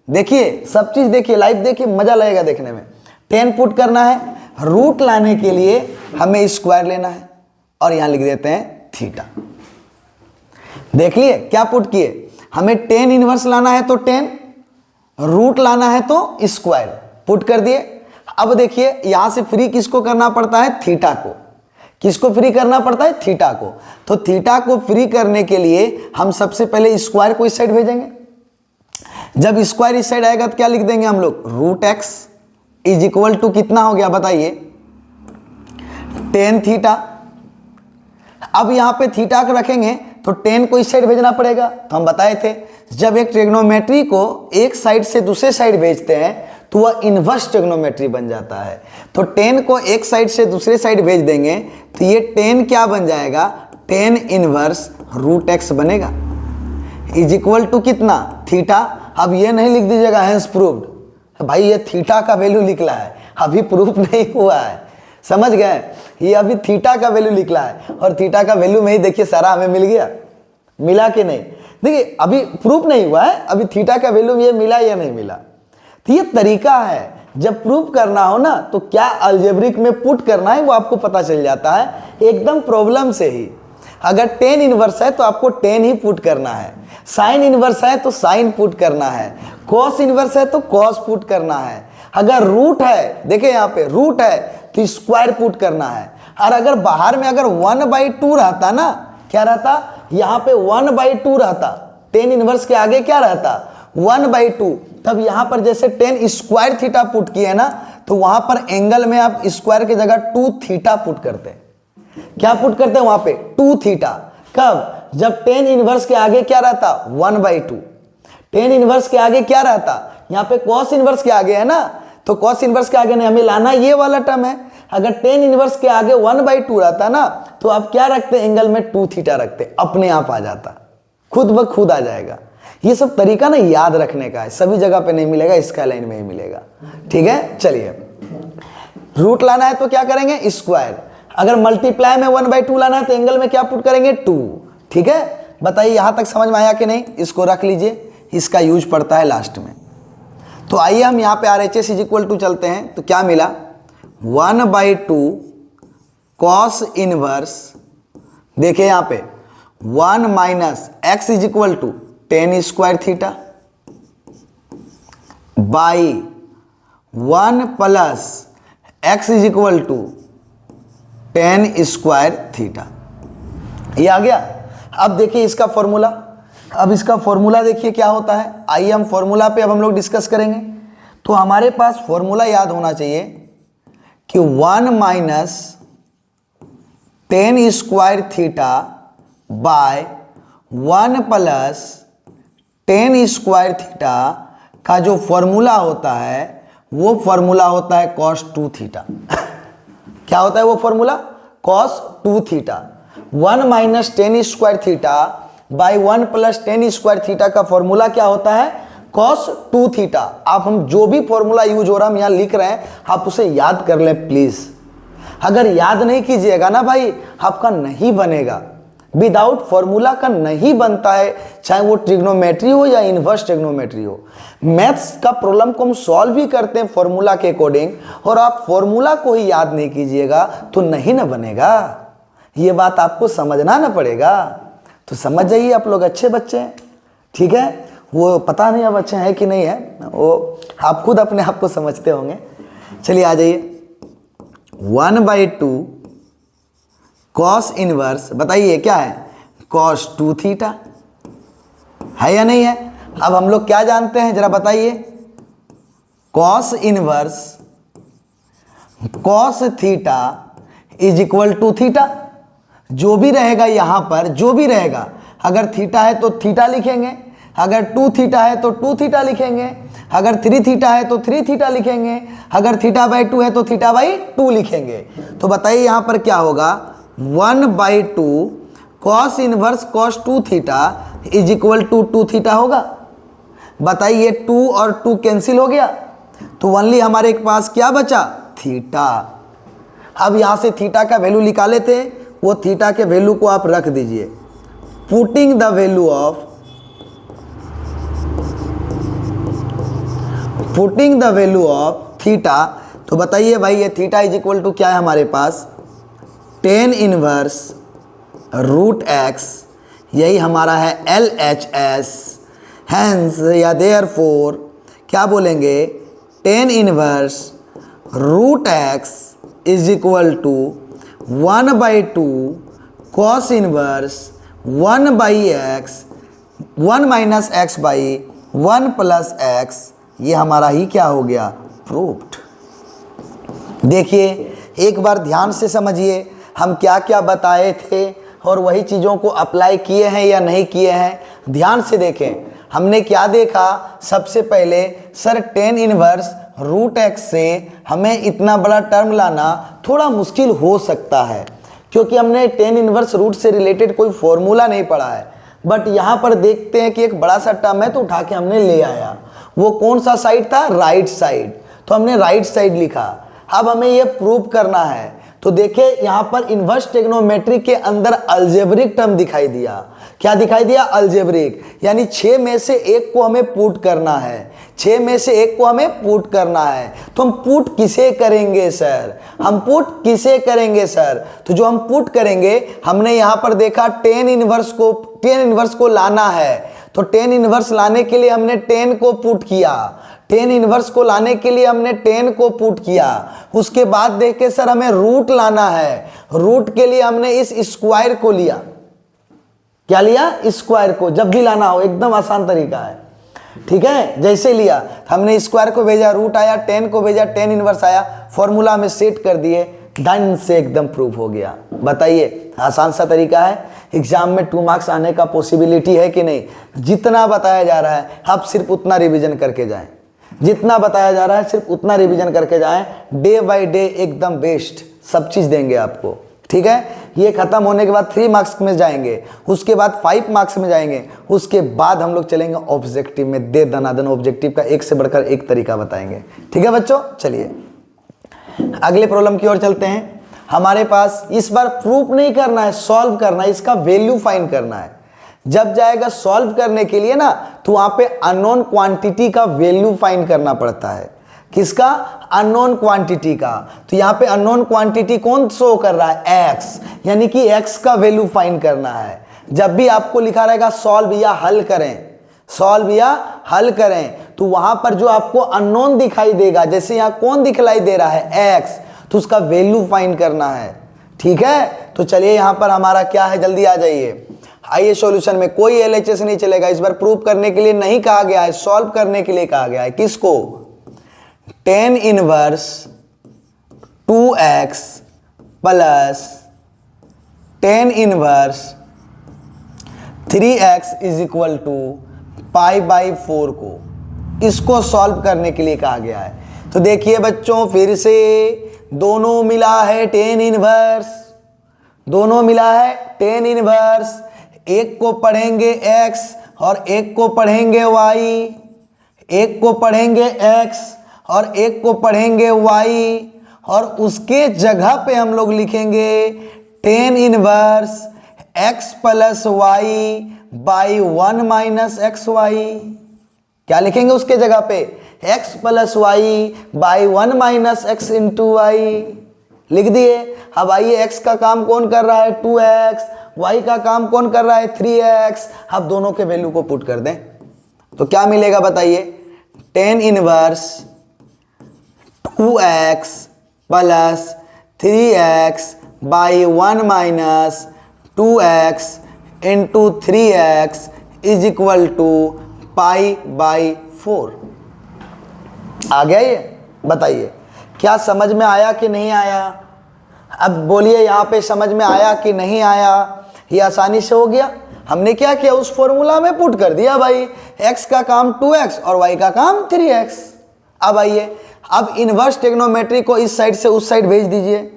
देखिए सब चीज देखिए, लाइव देखिए, मजा लगेगा देखने में। 10 पुट करना है। रूट लाने के लिए हमें स्क्वायर लेना है और यहां लिख देते हैं थीटा। देख लिए क्या पुट किए? हमें 10 इनवर्स लाना है तो 10, रूट लाना है तो स्क्वायर, पुट कर दिए। अब देखिए यहां से फ्री किसको करना पड़ता है? थीटा को। किसको फ्री करना पड़ता है? थीटा को। तो थीटा को फ्री करने के लिए हम सबसे पहले स्क्वायर को इस साइड भेजेंगे। जब स्क्वायर इस साइड आएगा तो क्या लिख देंगे हम लोग? Root X is equal to कितना हो गया बताइए? 10 थीटा। अब यहां पे थीटा को रखेंगे तो 10 को इस साइड भेजना पड़ेगा। तो हम बताए थे जब एक ट्रिग्नोमेट्री को एक साइड से दूसरे साइड भेजते हैं तो वह इनवर्स ट्रिग्नोमेट्री बन जाता है। तो 10 को एक साइड से दूसरे साइड भेज देंगे तो ये 10 क्या बन जाएगा? 10 इनवर्स रूट एक्स बनेगा इज इक्वल टू कितना? थीटा। अब ये नहीं लिख दीजिएगा हैंस प्रूव्ड, भाई ये थीटा का वैल्यू निकला है, अभी प्रूफ नहीं हुआ है। समझ गए? ये अभी थीटा का वैल्यू निकला है और थीटा का वैल्यू में ही देखिए सारा हमें मिल गया। मिला कि नहीं? देखिए अभी प्रूफ नहीं हुआ है, अभी थीटा का वैल्यू ये मिला या नहीं मिला। तो ये तरीका है, जब प्रूफ करना हो ना तो क्या अलजेब्रिक में पुट करना है वो आपको पता चल जाता है एकदम प्रॉब्लम से ही। अगर 10 इनवर्स है तो आपको 10 ही पुट करना है, साइन इनवर्स है तो साइन पुट करना है, कॉस इनवर्स है तो कॉस पुट करना है। अगर रूट है, देखिए यहाँ पे रूट है तो स्क्वायर पुट करना है। और अगर बाहर में अगर 1/2 रहता ना, क्या रहता? यहाँ पे 1/2 रहता, 10 इनवर्स के आगे क्या रहता? 1/2। तब यहां पर जैसे 10 स्क्वायर थीटा पुट किए ना, तो वहां पर एंगल में आप स्क्वायर की जगह 2 थीटा पुट करते हैं। क्या पुट करते हैं वहां पे? 2 थीटा। कब? जब 10 इनवर्स के आगे क्या रहता? 1/2। 10 इनवर्स के आगे क्या रहता? यहां पे कॉस इनवर्स के आगे है ना, तो कॉस इनवर्स के आगे नहीं, हमें लाना ये वाला टर्म है। अगर 10 इनवर्स के आगे 1/2 रहता ना, तो आप क्या रखते? एंगल में 2 थीटा रखते, अपने आप आ जाता, खुद ब खुद आ जाएगा। ये सब तरीका ना याद रखने का है, सभी जगह पे नहीं मिलेगा, स्काईलाइन में ही मिलेगा। ठीक है, चलिए रूट लाना है तो क्या करेंगे? स्क्वायर। अगर मल्टीप्लाई में 1/2 लाना है तो एंगल में क्या पुट करेंगे? 2। ठीक है, बताइए यहां तक समझ में आया कि नहीं? इसको रख लीजिए, इसका यूज पड़ता है लास्ट में। तो आइए हम यहाँ पे RHS इज इक्वल टू चलते हैं, तो क्या मिला? 1/2 कॉस इनवर्स, देखिए यहाँ पे 1 minus X is equal to 10 square theta by 1 plus X is equal to 10 square theta. ये आ गया। अब देखिए इसका फॉर्मूला, अब इसका फॉर्मूला देखिए क्या होता है। आइए हम फॉर्मूला पे अब हम लोग डिस्कस करेंगे। तो हमारे पास फॉर्मूला याद होना चाहिए कि 1 minus 10 square theta by 1 plus 10 square theta का जो फॉर्मूला होता है वो फॉर्मूला होता है cos 2 थीटा। क्या होता है वो formula? cos 2 theta. 1 minus 10 square theta by 1 plus 10 square theta का फॉर्मूला क्या होता है? cos 2 theta. आप हम जो भी फॉर्मूला यूज हो रहा हम यहां लिख रहे हैं, आप उसे याद कर लें प्लीज। अगर याद नहीं कीजिएगा ना भाई, आपका नहीं बनेगा। विदाउट फॉर्मूला का नहीं बनता है, चाहे वो ट्रिग्नोमेट्री हो या इनवर्स ट्रिग्नोमेट्री हो। मैथ्स का प्रॉब्लम को हम सॉल्व भी करते हैं फॉर्मूला के अकॉर्डिंग, और आप फॉर्मूला को ही याद नहीं कीजिएगा तो नहीं ना बनेगा। ये बात आपको समझना ना पड़ेगा। तो समझ जाइए, आप लोग अच्छे बच्चे हैं। ठीक है, वो पता नहीं अब अच्छे हैं कि नहीं है, वो आप खुद अपने आप को समझते होंगे। चलिए आ जाइए। 1/2 कॉस इनवर्स, बताइए क्या है? कॉस 2 थीटा, है या नहीं है? अब हम लोग क्या जानते हैं जरा बताइए, cos inverse cos theta is equal to theta. जो भी रहेगा यहां पर, जो भी रहेगा, अगर थीटा है तो थीटा लिखेंगे, अगर 2 थीटा है तो 2 थीटा लिखेंगे, अगर 3 थीटा है तो 3 थीटा लिखेंगे, अगर थीटा बाई 2 है तो थीटा बाई 2 लिखेंगे। तो बताइए यहां पर क्या होगा, 1/2 cos inverse cos 2 theta is equal to 2 theta होगा। बताइए 2 और 2 कैंसिल हो गया, तो ओनली हमारे पास क्या बचा, थीटा। अब यहां से थीटा का वैल्यू निकाले थे, वो थीटा के वैल्यू को आप रख दीजिए। Putting the value of theta, तो बताइए भाई ये थीटा इज इक्वल टू क्या है हमारे पास, tan इनवर्स रूट एक्स, यही हमारा है LHS। हैंस या देयरफॉर क्या बोलेंगे, tan inverse root X is equal to 1/2 cos inverse 1/x 1 minus X by 1 plus X. ये हमारा ही क्या हो गया, प्रूव्ड। देखिए एक बार ध्यान से समझिए हम क्या क्या बताए थे और वही चीज़ों को अप्लाई किए हैं या नहीं किए हैं। ध्यान से देखें, हमने क्या देखा, सबसे पहले sir tan inverse root X से हमें इतना बड़ा टर्म लाना थोड़ा मुश्किल हो सकता है, क्योंकि हमने tan इनवर्स रूट से रिलेटेड कोई फॉर्मूला नहीं पढ़ा है। बट यहाँ पर देखते हैं कि एक बड़ा सा टर्म है तो उठा के हमने ले आया। वो कौन सा साइड था, राइट साइड, तो हमने राइट साइड लिखा। अब हमें ये प्रूव करना है, तो देखिए यहाँ पर इन्वर्स ट्रिग्नोमेट्री के अंदर अलजेब्रिक टर्म दिखाई दिया। क्या दिखाई दिया, अलजेब्रिक, यानी 6 में से 1 को हमें पुट करना है, 6 में से 1 को हमें पुट करना है। तो हम पुट किसे करेंगे सर, हम पुट किसे करेंगे सर, तो जो हम पुट करेंगे, हमने यहाँ पर देखा tan इनवर्स को लाना है, तो tan इनवर्स लाने के लिए हमने tan को पुट किया, tan इनवर्स को लाने के लिए हमने tan को पुट किया। उसके बाद देखे सर हमें रूट लाना है, रूट के लिए हमने इस स्क्वायर को लिया। क्या लिया, स्क्वायर को। जब भी लाना हो एकदम आसान तरीका है, ठीक है। जैसे लिया हमने स्क्वायर को भेजा, रूट आया, tan को भेजा, tan इनवर्स आया, फॉर्मूला में सेट कर दिए, धन से एकदम प्रूफ हो गया। बताइए आसान सा तरीका है। एग्जाम में 2 मार्क्स आने का पॉसिबिलिटी है कि नहीं। जितना बताया जा रहा है आप सिर्फ उतना रिवीजन करके जाएं, जितना बताया जा रहा है सिर्फ उतना रिवीजन करके जाएं। डे बाय डे एकदम बेस्ट सब चीज़ देंगे आपको, ठीक है। ये खत्म होने के बाद 3 मार्क्स में जाएंगे, उसके बाद 5 मार्क्स में जाएंगे, उसके बाद हम लोग चलेंगे ऑब्जेक्टिव में। दे दनादन ऑब्जेक्टिव का एक से बढ़कर एक तरीका बताएंगे, ठीक है बच्चों। चलिए अगले प्रॉब्लम की ओर चलते हैं। हमारे पास इस बार प्रूफ नहीं करना है, सॉल्व करना है, इसका वैल्यू फाइंड करना है। जब जाएगा सॉल्व करने के लिए ना, तो वहां पे अननोन क्वांटिटी का वैल्यू फाइंड करना पड़ता है। किसका, अननोन क्वांटिटी का। तो यहाँ पे अननोन क्वांटिटी कौन शो कर रहा है, एक्स, यानी कि एक्स का वैल्यू फाइंड करना है। जब भी आपको लिखा रहेगा सॉल्व या हल करें, सॉल्व या हल करें, तो वहां पर जो आपको अननोन दिखाई देगा, जैसे यहाँ कौन दिखलाई दे रहा है, एक्स, तो उसका वैल्यू फाइंड करना है, ठीक है। तो चलिए यहाँ पर हमारा क्या है, जल्दी आ जाइए। आइए सॉल्यूशन में कोई एलएचएस नहीं चलेगा। इस बार प्रूव करने के लिए नहीं कहा गया है, सॉल्व करने के लिए कहा गया है। किसको, tan इनवर्स 2x प्लस tan inverse 3x is equal to π/4 को, इसको सॉल्व करने के लिए कहा गया है। तो देखिए बच्चों फिर से दोनों मिला है tan इनवर्स, दोनों मिला है tan इनवर्स। एक को पढ़ेंगे x और एक को पढ़ेंगे y, एक को पढ़ेंगे x और एक को पढ़ेंगे y, और उसके जगह पे हम लोग लिखेंगे tan inverse x plus y by 1 minus X Y. क्या लिखेंगे उसके जगह पे, x plus Y by 1 minus X into Y, लिख दिए। अब आइए x का काम कौन कर रहा है, 2x, y का काम कौन कर रहा है, 3x। अब दोनों के वैल्यू को पुट कर दें तो क्या मिलेगा बताइए, tan inverse 2x plus 3x by 1 minus 2x into 3x is equal to π/4। आ गया ये? बताइए क्या समझ में आया कि नहीं आया? अब बोलिए यहाँ पे समझ में आया कि नहीं आया? ये आसानी से हो गया। हमने क्या किया, उस फॉर्मूला में पुट कर दिया भाई, x का काम 2x और y का काम 3x। अब आइए, अब इन्वर्स ट्रिग्नोमेट्री को इस साइड से उस साइड भेज दीजिए।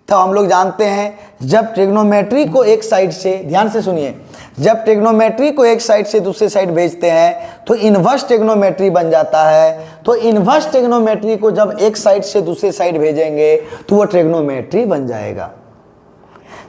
तो हम लोग जानते हैं जब ट्रिग्नोमेट्री को एक साइड से, ध्यान से सुनिए, जब ट्रिग्नोमेट्री को एक साइड से दूसरे साइड भेजते हैं तो इन्वर्स ट्रिग्नोमेट्री बन जाता है। तो इन्वर्स ट्रिग्नोमेट्री को जब एक साइड से दूसरे साइड भेजेंगे तो वो ट्रिग्नोमेट्री बन जाएगा।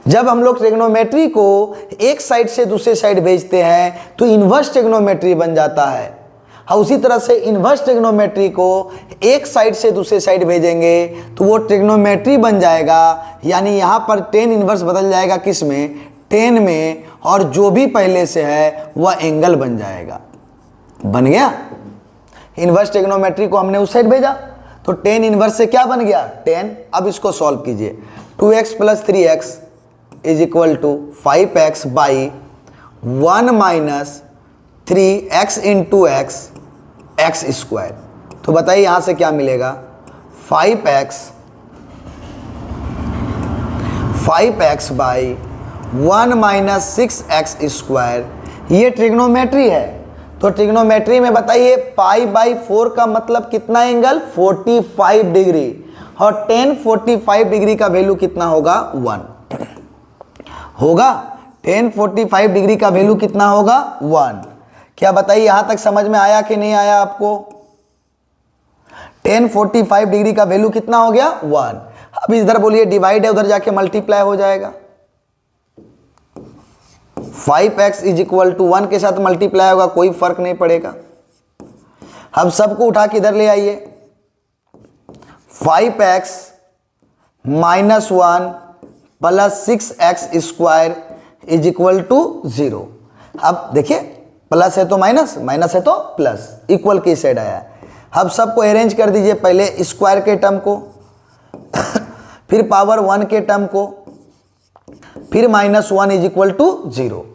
जब हम लोग ट्रिग्नोमेट्री को एक साइड से दूसरे साइड भेजते हैं तो इन्वर्स ट्रिग्नोमेट्री बन जाता है। और उसी तरह से इन्वर्स ट्रिग्नोमेट्री को एक साइड से दूसरे साइड भेजेंगे तो वो ट्रिग्नोमेट्री बन जाएगा। यानी यहाँ पर टेन इन्वर्स बदल जाएगा किस में, टेन में, और जो भी पहले से है वह एंगल बन जाएगा। बन गया? इन्वर्स ट्रिग्नोमेट्री को हमने उस साइड भेजा तो टेन इन्वर्स से क्या बन गया, 10। अब इसको सॉल्व कीजिए, 2x plus 3x is equal to 5x by 1 minus 3x into x square. तो बताइए यहां से क्या मिलेगा, 5x by 1 minus 6x square. ये ट्रिग्नोमेट्री है। तो ट्रिग्नोमेट्री में बताइए π/4 का मतलब कितना एंगल, 45 डिग्री, और tan 45 डिग्री का वैल्यू कितना होगा, 1 होगा। tan 45 डिग्री का वैल्यू कितना होगा, 1। क्या बताइए यहां तक समझ में आया कि नहीं आया आपको? tan 45 डिग्री का वैल्यू कितना हो गया, 1। अब इधर बोलिए डिवाइड है, उधर जाके मल्टीप्लाई हो जाएगा। 5x इज इक्वल टू 1 के साथ मल्टीप्लाई होगा, कोई फर्क नहीं पड़ेगा। अब सबको उठा के इधर ले आइए, 5x minus 1 plus 6x square is equal to 0। अब देखिए प्लस है तो माइनस, माइनस है तो प्लस, इक्वल की साइड आया है। अब सबको अरेंज कर दीजिए, पहले स्क्वायर के टर्म को, फिर पावर 1 के टर्म को, फिर -1 इज इक्वल टू 0।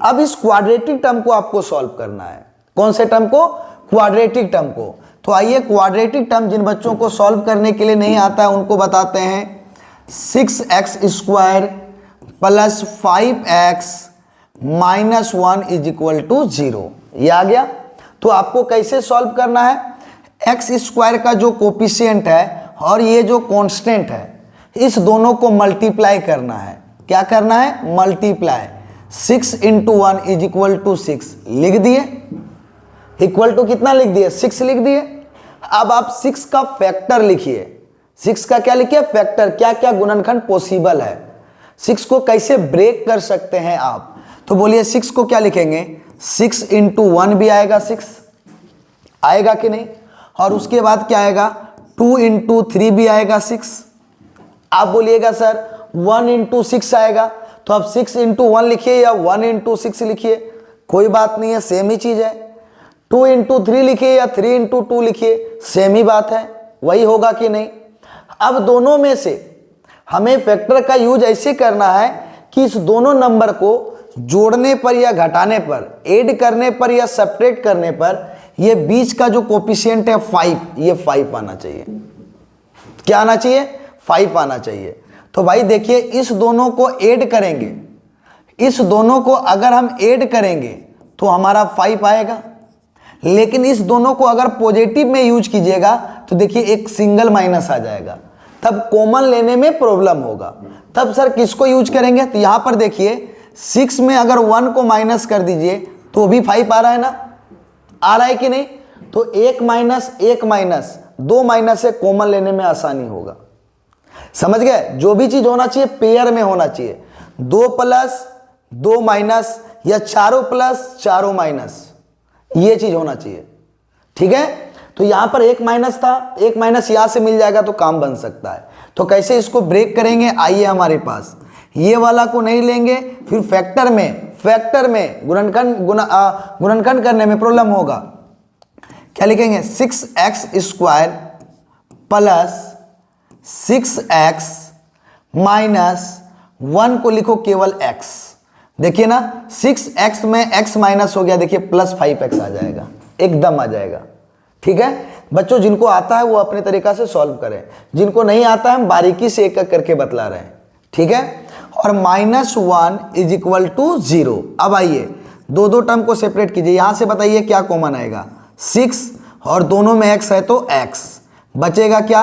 अब इस क्वाड्रेटिक टर्म को आपको सॉल्व करना है। कौन से टर्म को, क्वाड्रेटिक टर्म को। तो आइए क्वाड्रेटिक टर्म जिन बच्चों को सॉल्व करने के लिए नहीं आता है उनको बताते हैं। 6x square plus 5x minus 1 is equal to 0। ये आ गया। तो आपको कैसे सॉल्व करना है, एक्स स्क्वायर का जो कोफिशिएंट है और ये जो कांस्टेंट है, इस दोनों को मल्टीप्लाई करना है। क्या करना है, multiply. 6 into 1 is equal to 6 लिख दिए, इक्वल टू कितना लिख दिए, 6 लिख दिए। अब आप 6 का फैक्टर लिखिए। 6 का क्या लिखिए, फैक्टर। क्या क्या गुणनखंड पॉसिबल है, 6 को कैसे ब्रेक कर सकते हैं आप। तो बोलिए 6 को क्या लिखेंगे, 6 इंटू 1 भी आएगा, 6 आएगा कि नहीं, और उसके बाद क्या आएगा, 2 इंटू 3 भी आएगा 6। आप बोलिएगा सर 1 इंटू 6 आएगा, तो आप 6 इंटू 1 लिखिए या 1 इंटू 6 लिखिए, कोई बात नहीं है, सेम ही चीज है। 2 इंटू 3 लिखिए या 3 इंटू 2 लिखिए, सेम ही बात है, वही होगा कि नहीं। अब दोनों में से हमें फैक्टर का यूज ऐसे करना है कि इस दोनों नंबर को जोड़ने पर या घटाने पर, ऐड करने पर या सब्ट्रैक्ट करने पर, ये बीच का जो कोफिशिएंट है 5, ये 5 आना चाहिए। क्या आना चाहिए, 5 आना चाहिए। तो भाई देखिए इस दोनों को ऐड करेंगे, इस दोनों को अगर हम ऐड करेंगे तो हमारा 5 आएगा, लेकिन इस दोनों को अगर पॉजिटिव में यूज कीजिएगा तो देखिए एक सिंगल माइनस आ जाएगा, तब कॉमन लेने में प्रॉब्लम होगा। तब सर किसको यूज करेंगे, तो यहां पर देखिए 6 में अगर 1 को माइनस कर दीजिए तो भी 5 आ रहा है ना, आ रहा है कि नहीं। तो 1 माइनस 1 माइनस 2 माइनस से कॉमन लेने में आसानी होगा। समझ गए, जो भी चीज होना चाहिए पेयर में होना चाहिए, 2 प्लस 2 माइनस या चारों प्लस चारों माइनस, ये चीज होना चाहिए। ठीक है, तो यहां पर 1 माइनस था, 1 माइनस यहां से मिल जाएगा तो काम बन सकता है। तो कैसे इसको ब्रेक करेंगे, आइए हमारे पास ये वाला को नहीं लेंगे, फिर फैक्टर में गुणनखंड करने में प्रॉब्लम होगा। क्या लिखेंगे, 6x square plus 6x minus 1 को लिखो केवल x, देखिए ना 6x में x माइनस हो गया, देखिए +5x आ जाएगा, एकदम आ जाएगा। ठीक है बच्चों, जिनको आता है वो अपने तरीका से सॉल्व करें, जिनको नहीं आता है हम बारीकी से एक एक करके बतला रहे हैं। ठीक है, और -1 = 0। अब आइए दो दो टर्म को सेपरेट कीजिए, यहां से बताइए क्या कॉमन आएगा, 6 और दोनों में x है तो x बचेगा, क्या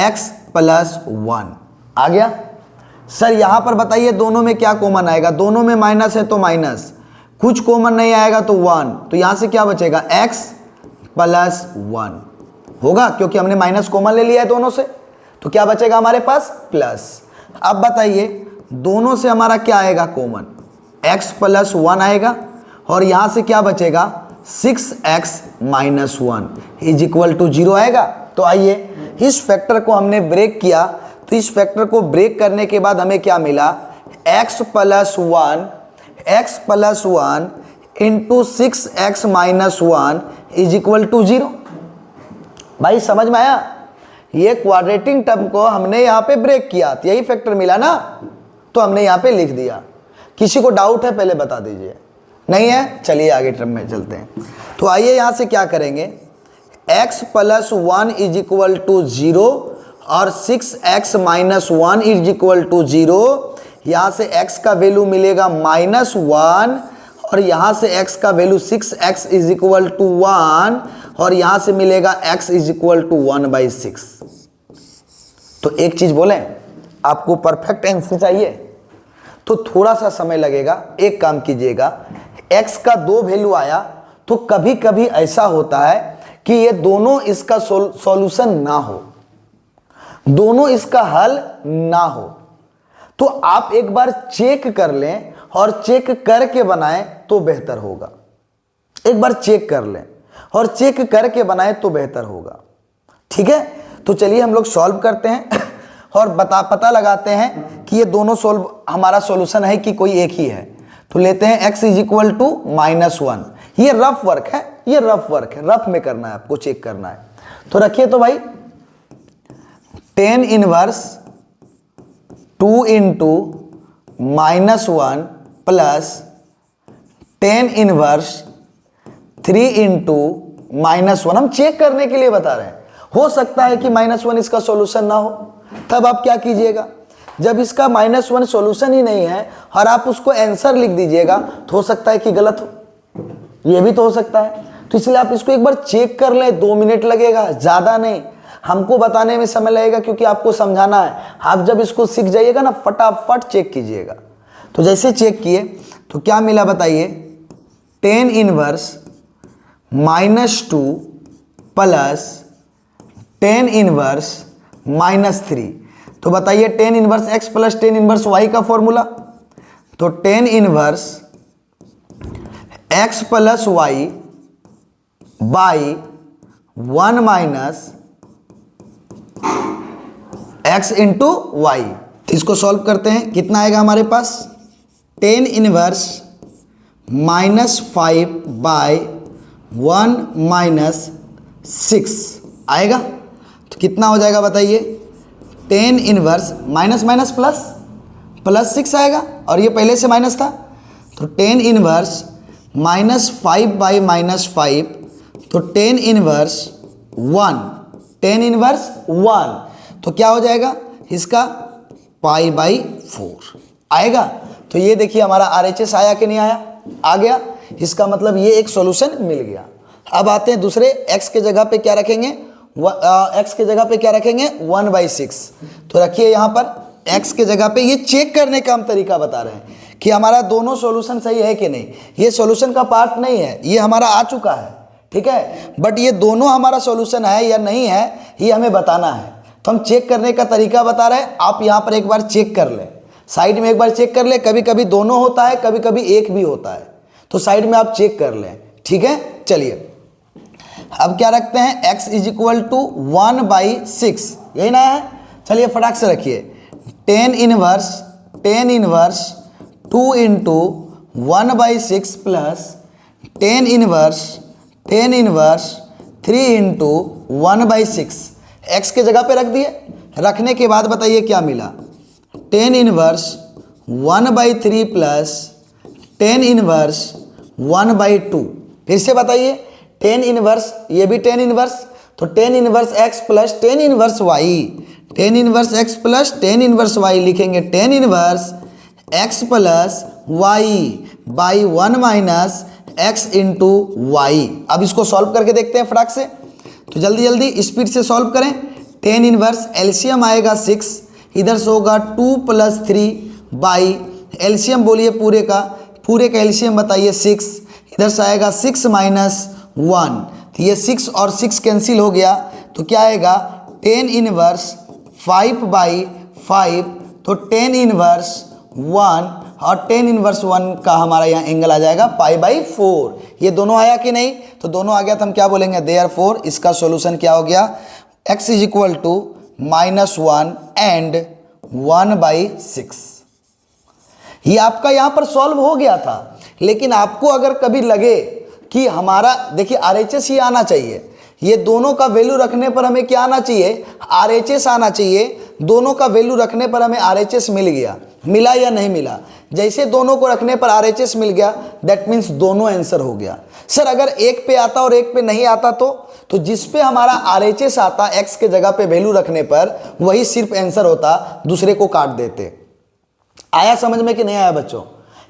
x + 1 आ गया। सर यहां पर बताइए दोनों में क्या कॉमन आएगा, दोनों में माइनस है तो माइनस, कुछ कॉमन नहीं आएगा तो 1, तो यहां से क्या बचेगा x + 1 होगा, क्योंकि हमने माइनस कॉमन ले लिया है दोनों से, तो क्या बचेगा हमारे पास प्लस। अब बताइए दोनों से हमारा क्या आएगा कॉमन, x + 1 आएगा, और यहां से क्या बचेगा 6x - 1 = 0 आएगा। तो आइए इस फैक्टर को हमने ब्रेक किया, तो इस फैक्टर को ब्रेक करने के बाद हमें क्या मिला, x + 1 × 6x - 1 = 0। भाई समझ में आया, ये क्वाड्रेटिक टर्म को हमने यहाँ पे ब्रेक किया, तो यही फैक्टर मिला ना, तो हमने यहाँ पे लिख दिया। किसी को डाउट है पहले बता दीजिए, नहीं है चलिए आगे टर्म में चलते हैं। तो आइए यहाँ से क्या करेंगे, x + 1 = 0 और 6x - 1 = 0। यहाँ से x का वैल्यू मिलेगा -1 और यहाँ से x का वैल्यू 6x = 1 और यहाँ से मिलेगा x = 1/6। तो एक चीज बोलें, आपको परफेक्ट आंसर चाहिए तो थोड़ा सा समय लगेगा। एक काम कीजिएगा, x का 2 वैल्यू आया तो कभी कभी ऐसा होता है कि ये दोनों इसका सॉल्यूशन ना हो, दोनों इसका हल ना हो, तो आप एक बार चेक कर लें और चेक करके बनाएं तो बेहतर होगा। एक बार चेक कर लें और चेक करके बनाएं तो बेहतर होगा। ठीक है, तो चलिए हम लोग सॉल्व करते हैं और पता लगाते हैं कि ये दोनों हमारा सॉल्यूशन है कि कोई एक ही है। तो लेते हैं x = -1। ये रफ वर्क है, ये रफ वर्क है, रफ में करना है, आपको चेक करना है। तो रखिए तो भाई tan 1 2 × -1 प्लस tan 1 3 × -1, हम चेक करने के लिए बता रहे हैं। हो सकता है कि -1 इसका सॉल्यूशन ना हो, तब आप क्या कीजिएगा, जब इसका -1 सॉल्यूशन ही नहीं है और आप उसको आंसर लिख दीजिएगा तो हो सकता है कि गलत हो, ये भी तो हो सकता है। तो इसलिए आप इसको एक बार चेक कर लें, 2 मिनट लगेगा, ज़्यादा नहीं। हमको बताने में समय लगेगा क्योंकि आपको समझाना है। आप जब इसको सीख जाइएगा ना फटाफट चेक कीजिएगा। तो जैसे चेक किए तो क्या मिला बताइए, tan 1 -2 प्लस tan 1 -3। तो बताइए tan 1 x plus tan 1 y का फॉर्मूला, तो tan 1 x plus y by 1 minus x into Y. इसको सॉल्व करते हैं, कितना आएगा हमारे पास, tan 1 -5 बाई 1 माइनस 6 आएगा। तो कितना हो जाएगा बताइए, tan 1 minus minus plus plus 6 आएगा, और ये पहले से माइनस था। तो tan 1 -5 बाई -5, तो tan 1 तो क्या हो जाएगा इसका π/4 आएगा। तो ये देखिए हमारा RHS आया कि नहीं आया, आ गया। इसका मतलब ये एक सॉल्यूशन मिल गया। अब आते हैं दूसरे, x के जगह पे क्या रखेंगे, x के जगह पे क्या रखेंगे 1/6। तो रखिए यहाँ पर x के जगह पे, ये चेक करने का हम तरीका बता रहे हैं कि हमारा दोनों सॉल्यूशन सही है कि नहीं। ये सॉल्यूशन का पार्ट नहीं है, ये हमारा आ चुका है, ठीक है, बट ये दोनों हमारा सॉल्यूशन है या नहीं है ये हमें बताना है। तो हम चेक करने का तरीका बता रहे हैं, आप यहाँ पर एक बार चेक कर लें, साइड में एक बार चेक कर ले। कभी कभी दोनों होता है, कभी कभी एक भी होता है, तो साइड में आप चेक कर लें, ठीक है। चलिए अब क्या रखते हैं, x = 1/6, यही ना है। चलिए फटाक से रखिए, tan 1 2 × 1/6 प्लस tan 1 3 × 1/6। x के जगह पे रख दिए, रखने के बाद बताइए क्या मिला, tan 1 1/3 प्लस टेन इनवर्स 1/2। फिर से बताइए, टेन इनवर्स, ये भी टेन इनवर्स, तो tan inverse X plus tan inverse Y, tan inverse X plus tan inverse Y लिखेंगे, tan inverse X plus Y by 1 minus X into Y. अब इसको solve करके देखते हैं फटाक से, तो जल्दी जल्दी स्पीड से सॉल्व करें। टेन इनवर्स एलसीएम आएगा 6, इधर से होगा 2 + 3 बाई एलसीएम बोलिए पूरे का एलसीएम बताइए 6, इधर से आएगा 6 - 1, तो ये 6 और 6 कैंसिल हो गया, तो क्या आएगा टेन इनवर्स 5/5, तो टेन इनवर्स 1 और टेन इनवर्स 1 का हमारा यहाँ एंगल आ जाएगा π/4। ये दोनों आया कि नहीं, तो दोनों आ गया तो हम क्या बोलेंगे, देयरफॉर इसका सॉल्यूशन क्या हो गया, x = -1 एंड 1/6। ये आपका यहाँ पर सॉल्व हो गया था, लेकिन आपको अगर कभी लगे कि हमारा देखिए RHS ही आना चाहिए, ये दोनों का वैल्यू रखने पर हमें क्या आना चाहिए, RHS आना चाहिए। दोनों का वैल्यू रखने पर हमें RHS मिल गया, मिला या नहीं मिला, जैसे दोनों को रखने पर RHS मिल गया, दैट मीन्स दोनों आंसर हो गया। सर अगर एक पे आता और एक पे नहीं आता तो जिस पे हमारा RHS आता x के जगह पे वैल्यू रखने पर वही सिर्फ आंसर होता, दूसरे को काट देते। आया समझ में कि नहीं आया बच्चों,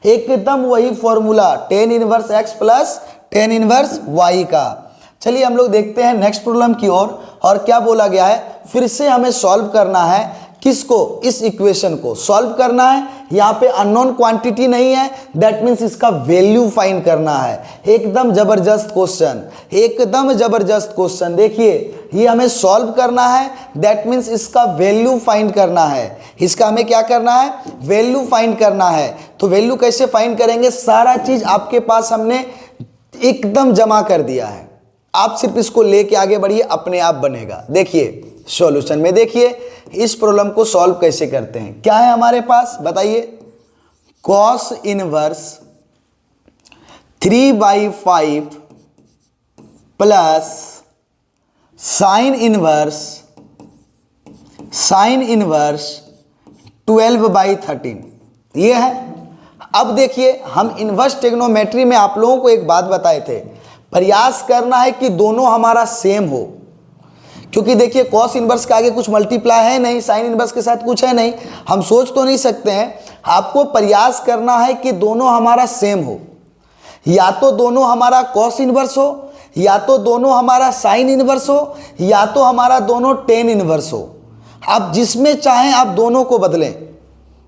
एकदम वही formula tan inverse X plus tan inverse Y का। चलिए हम लोग देखते हैं नेक्स्ट प्रॉब्लम की ओर, और क्या बोला गया है, फिर से हमें सॉल्व करना है किसको, इस इक्वेशन को सॉल्व करना है। यहाँ पे अननोन क्वांटिटी नहीं है, दैट मीन्स इसका वैल्यू फाइंड करना है। एकदम जबरदस्त क्वेश्चन, एकदम जबरदस्त क्वेश्चन। देखिए ये हमें सॉल्व करना है, दैट मीन्स इसका वैल्यू फाइंड करना है। इसका हमें क्या करना है, वैल्यू फाइंड करना है। तो वैल्यू कैसे फाइंड करेंगे, सारा चीज आपके पास हमने एकदम जमा कर दिया है, आप सिर्फ इसको लेके आगे बढ़िए, अपने आप बनेगा। देखिए सॉल्यूशन में देखिए इस प्रॉब्लम को सॉल्व कैसे करते हैं। क्या है हमारे पास बताइए, cos inverse 3/5 plus sign inverse 12/13 ये है। अब देखिए हम इनवर्स ट्रिग्नोमेट्री में आप लोगों को एक बात बताए थे, प्रयास करना है कि दोनों हमारा सेम हो, क्योंकि देखिए कॉस इनवर्स के आगे कुछ मल्टीप्लाई है नहीं, साइन इनवर्स के साथ कुछ है नहीं, हम सोच तो नहीं सकते हैं। आपको प्रयास करना है कि दोनों हमारा सेम हो, या तो दोनों हमारा कॉस इनवर्स हो, या तो दोनों हमारा साइन इनवर्स हो, या तो हमारा दोनों टेन इनवर्स हो। आप जिसमें चाहें आप दोनों को बदलें,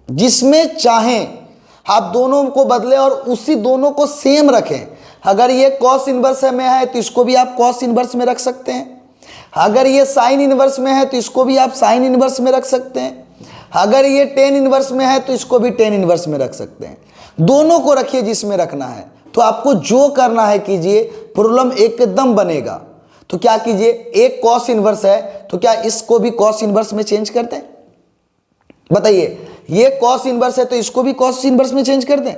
जिसमें चाहें आप दोनों को बदलें और उसी दोनों को सेम रखें। अगर ये कॉस इनवर्स में है तो इसको भी आप कॉस इनवर्स में रख सकते हैं, अगर ये साइन इनवर्स में है तो इसको भी आप साइन इनवर्स में रख सकते हैं, अगर ये टेन इनवर्स में है तो इसको भी टेन इनवर्स में रख सकते हैं। दोनों को रखिए जिसमें रखना है। तो आपको जो करना है कीजिए, प्रॉब्लम एकदम बनेगा। तो क्या कीजिए, एक कॉस इनवर्स है तो क्या इसको भी कॉस इनवर्स में चेंज कर दें, बताइए। ये कॉस इनवर्स है तो इसको भी कॉस इनवर्स में चेंज कर दें,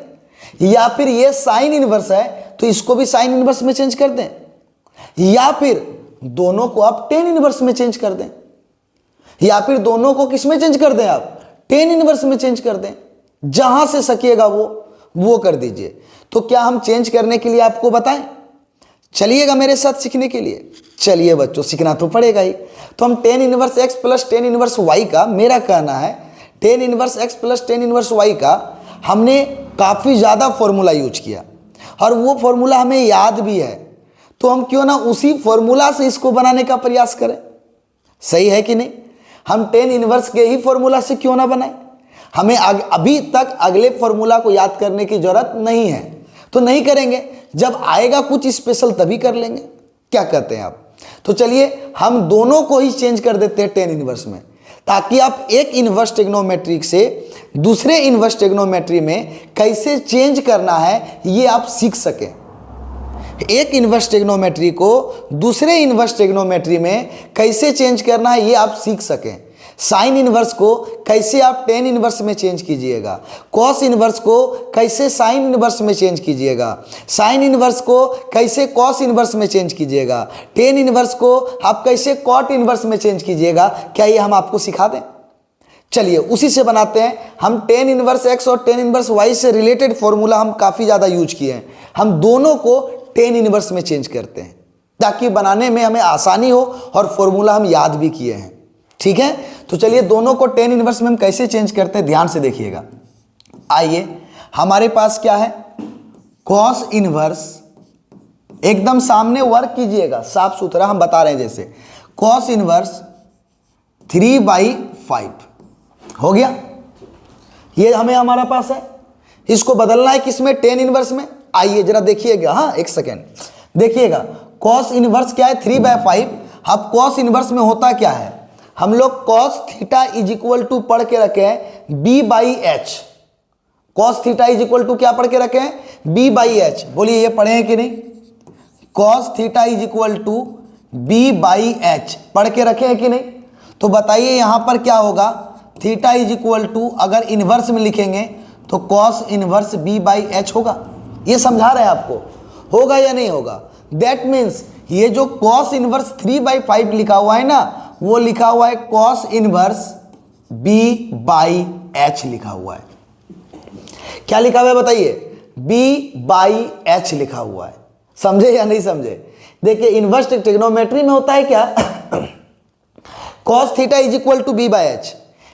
या फिर ये साइन इनवर्स है तो इसको भी साइन इनवर्स में चेंज कर दें, या फिर दोनों को आप टेन इनवर्स में चेंज कर दें, या फिर दोनों को किस में चेंज कर दें, आप टेन इनवर्स में चेंज कर दें। जहां से सकिएगा वो कर दीजिए। तो क्या हम चेंज करने के लिए आपको बताएं, चलिएगा मेरे साथ सीखने के लिए। चलिए बच्चों सीखना तो पड़ेगा ही। तो हम tan inverse X plus tan inverse Y का, मेरा कहना है tan inverse X plus tan inverse Y का हमने काफ़ी ज़्यादा फॉर्मूला यूज किया और वो फॉर्मूला हमें याद भी है, तो हम क्यों ना उसी फॉर्मूला से इसको बनाने का प्रयास करें। सही है कि नहीं, हम टेन इनवर्स के ही फॉर्मूला से क्यों ना बनाएं। हमें अभी तक अगले फॉर्मूला को याद करने की जरूरत नहीं है, तो नहीं करेंगे, जब आएगा कुछ स्पेशल तभी कर लेंगे। क्या कहते हैं आप। तो चलिए हम दोनों को ही चेंज कर देते हैं टेन इनवर्स में, ताकि आप एक इनवर्स ट्रिग्नोमेट्री से दूसरे इनवर्स ट्रिग्नोमेट्री में कैसे चेंज करना है ये आप सीख सकें। एक इनवर्स ट्रिग्नोमेट्री को दूसरे इनवर्स ट्रिग्नोमेट्री में कैसे चेंज करना है ये आप सीख सकें। साइन इनवर्स को कैसे आप टेन इनवर्स में चेंज कीजिएगा, कॉस इनवर्स को कैसे साइन इनवर्स में चेंज कीजिएगा, साइन इनवर्स को कैसे कॉस इनवर्स में चेंज कीजिएगा, टेन इनवर्स को आप कैसे कॉट इनवर्स में चेंज कीजिएगा। क्या ये हम आपको सिखा दें। चलिए उसी से बनाते हैं हम। टेन इनवर्स एक्स और टेन इनवर्स वाई से रिलेटेड फॉर्मूला हम काफ़ी ज़्यादा यूज किए हैं। हम दोनों को टेन इनवर्स में चेंज करते हैं ताकि बनाने में हमें आसानी हो और फॉर्मूला हम याद भी किए हैं। ठीक है, तो चलिए दोनों को टेन इनवर्स में हम कैसे चेंज करते हैं ध्यान से देखिएगा। आइए हमारे पास क्या है, कॉस इनवर्स, एकदम सामने वर्क कीजिएगा, साफ सुथरा हम बता रहे हैं जैसे कॉस इनवर्स 3/5 हो गया। ये हमें हमारा पास है, इसको बदलना है किसमें, टेन इनवर्स में। आइए जरा देखिएगा, हाँ एक सेकेंड देखिएगा, कॉस इनवर्स क्या है 3/5। अब कॉस इनवर्स में होता क्या है, हम लोग cos theta is equal to पढ़ के रखे हैं b/h। Cos theta is equal to क्या पढ़ के रखे हैं, b/h। बोलिए ये पढ़े हैं कि नहीं, cos theta is equal to b/h पढ़ के रखे हैं कि नहीं। तो बताइए यहां पर क्या होगा, थीटा इज इक्वल टू अगर इनवर्स में लिखेंगे तो कॉस इनवर्स b/h होगा। ये समझा रहे हैं आपको, होगा या नहीं होगा। दैट मीन्स ये जो कॉस इनवर्स 3/5 लिखा हुआ है ना, वो लिखा हुआ है कॉस इनवर्स b/h लिखा हुआ है। क्या लिखा हुआ है बताइए, b/h लिखा हुआ है। समझे या नहीं समझे। देखिए इनवर्स ट्रिग्नोमेट्री में होता है क्या cos theta is equal to b/h,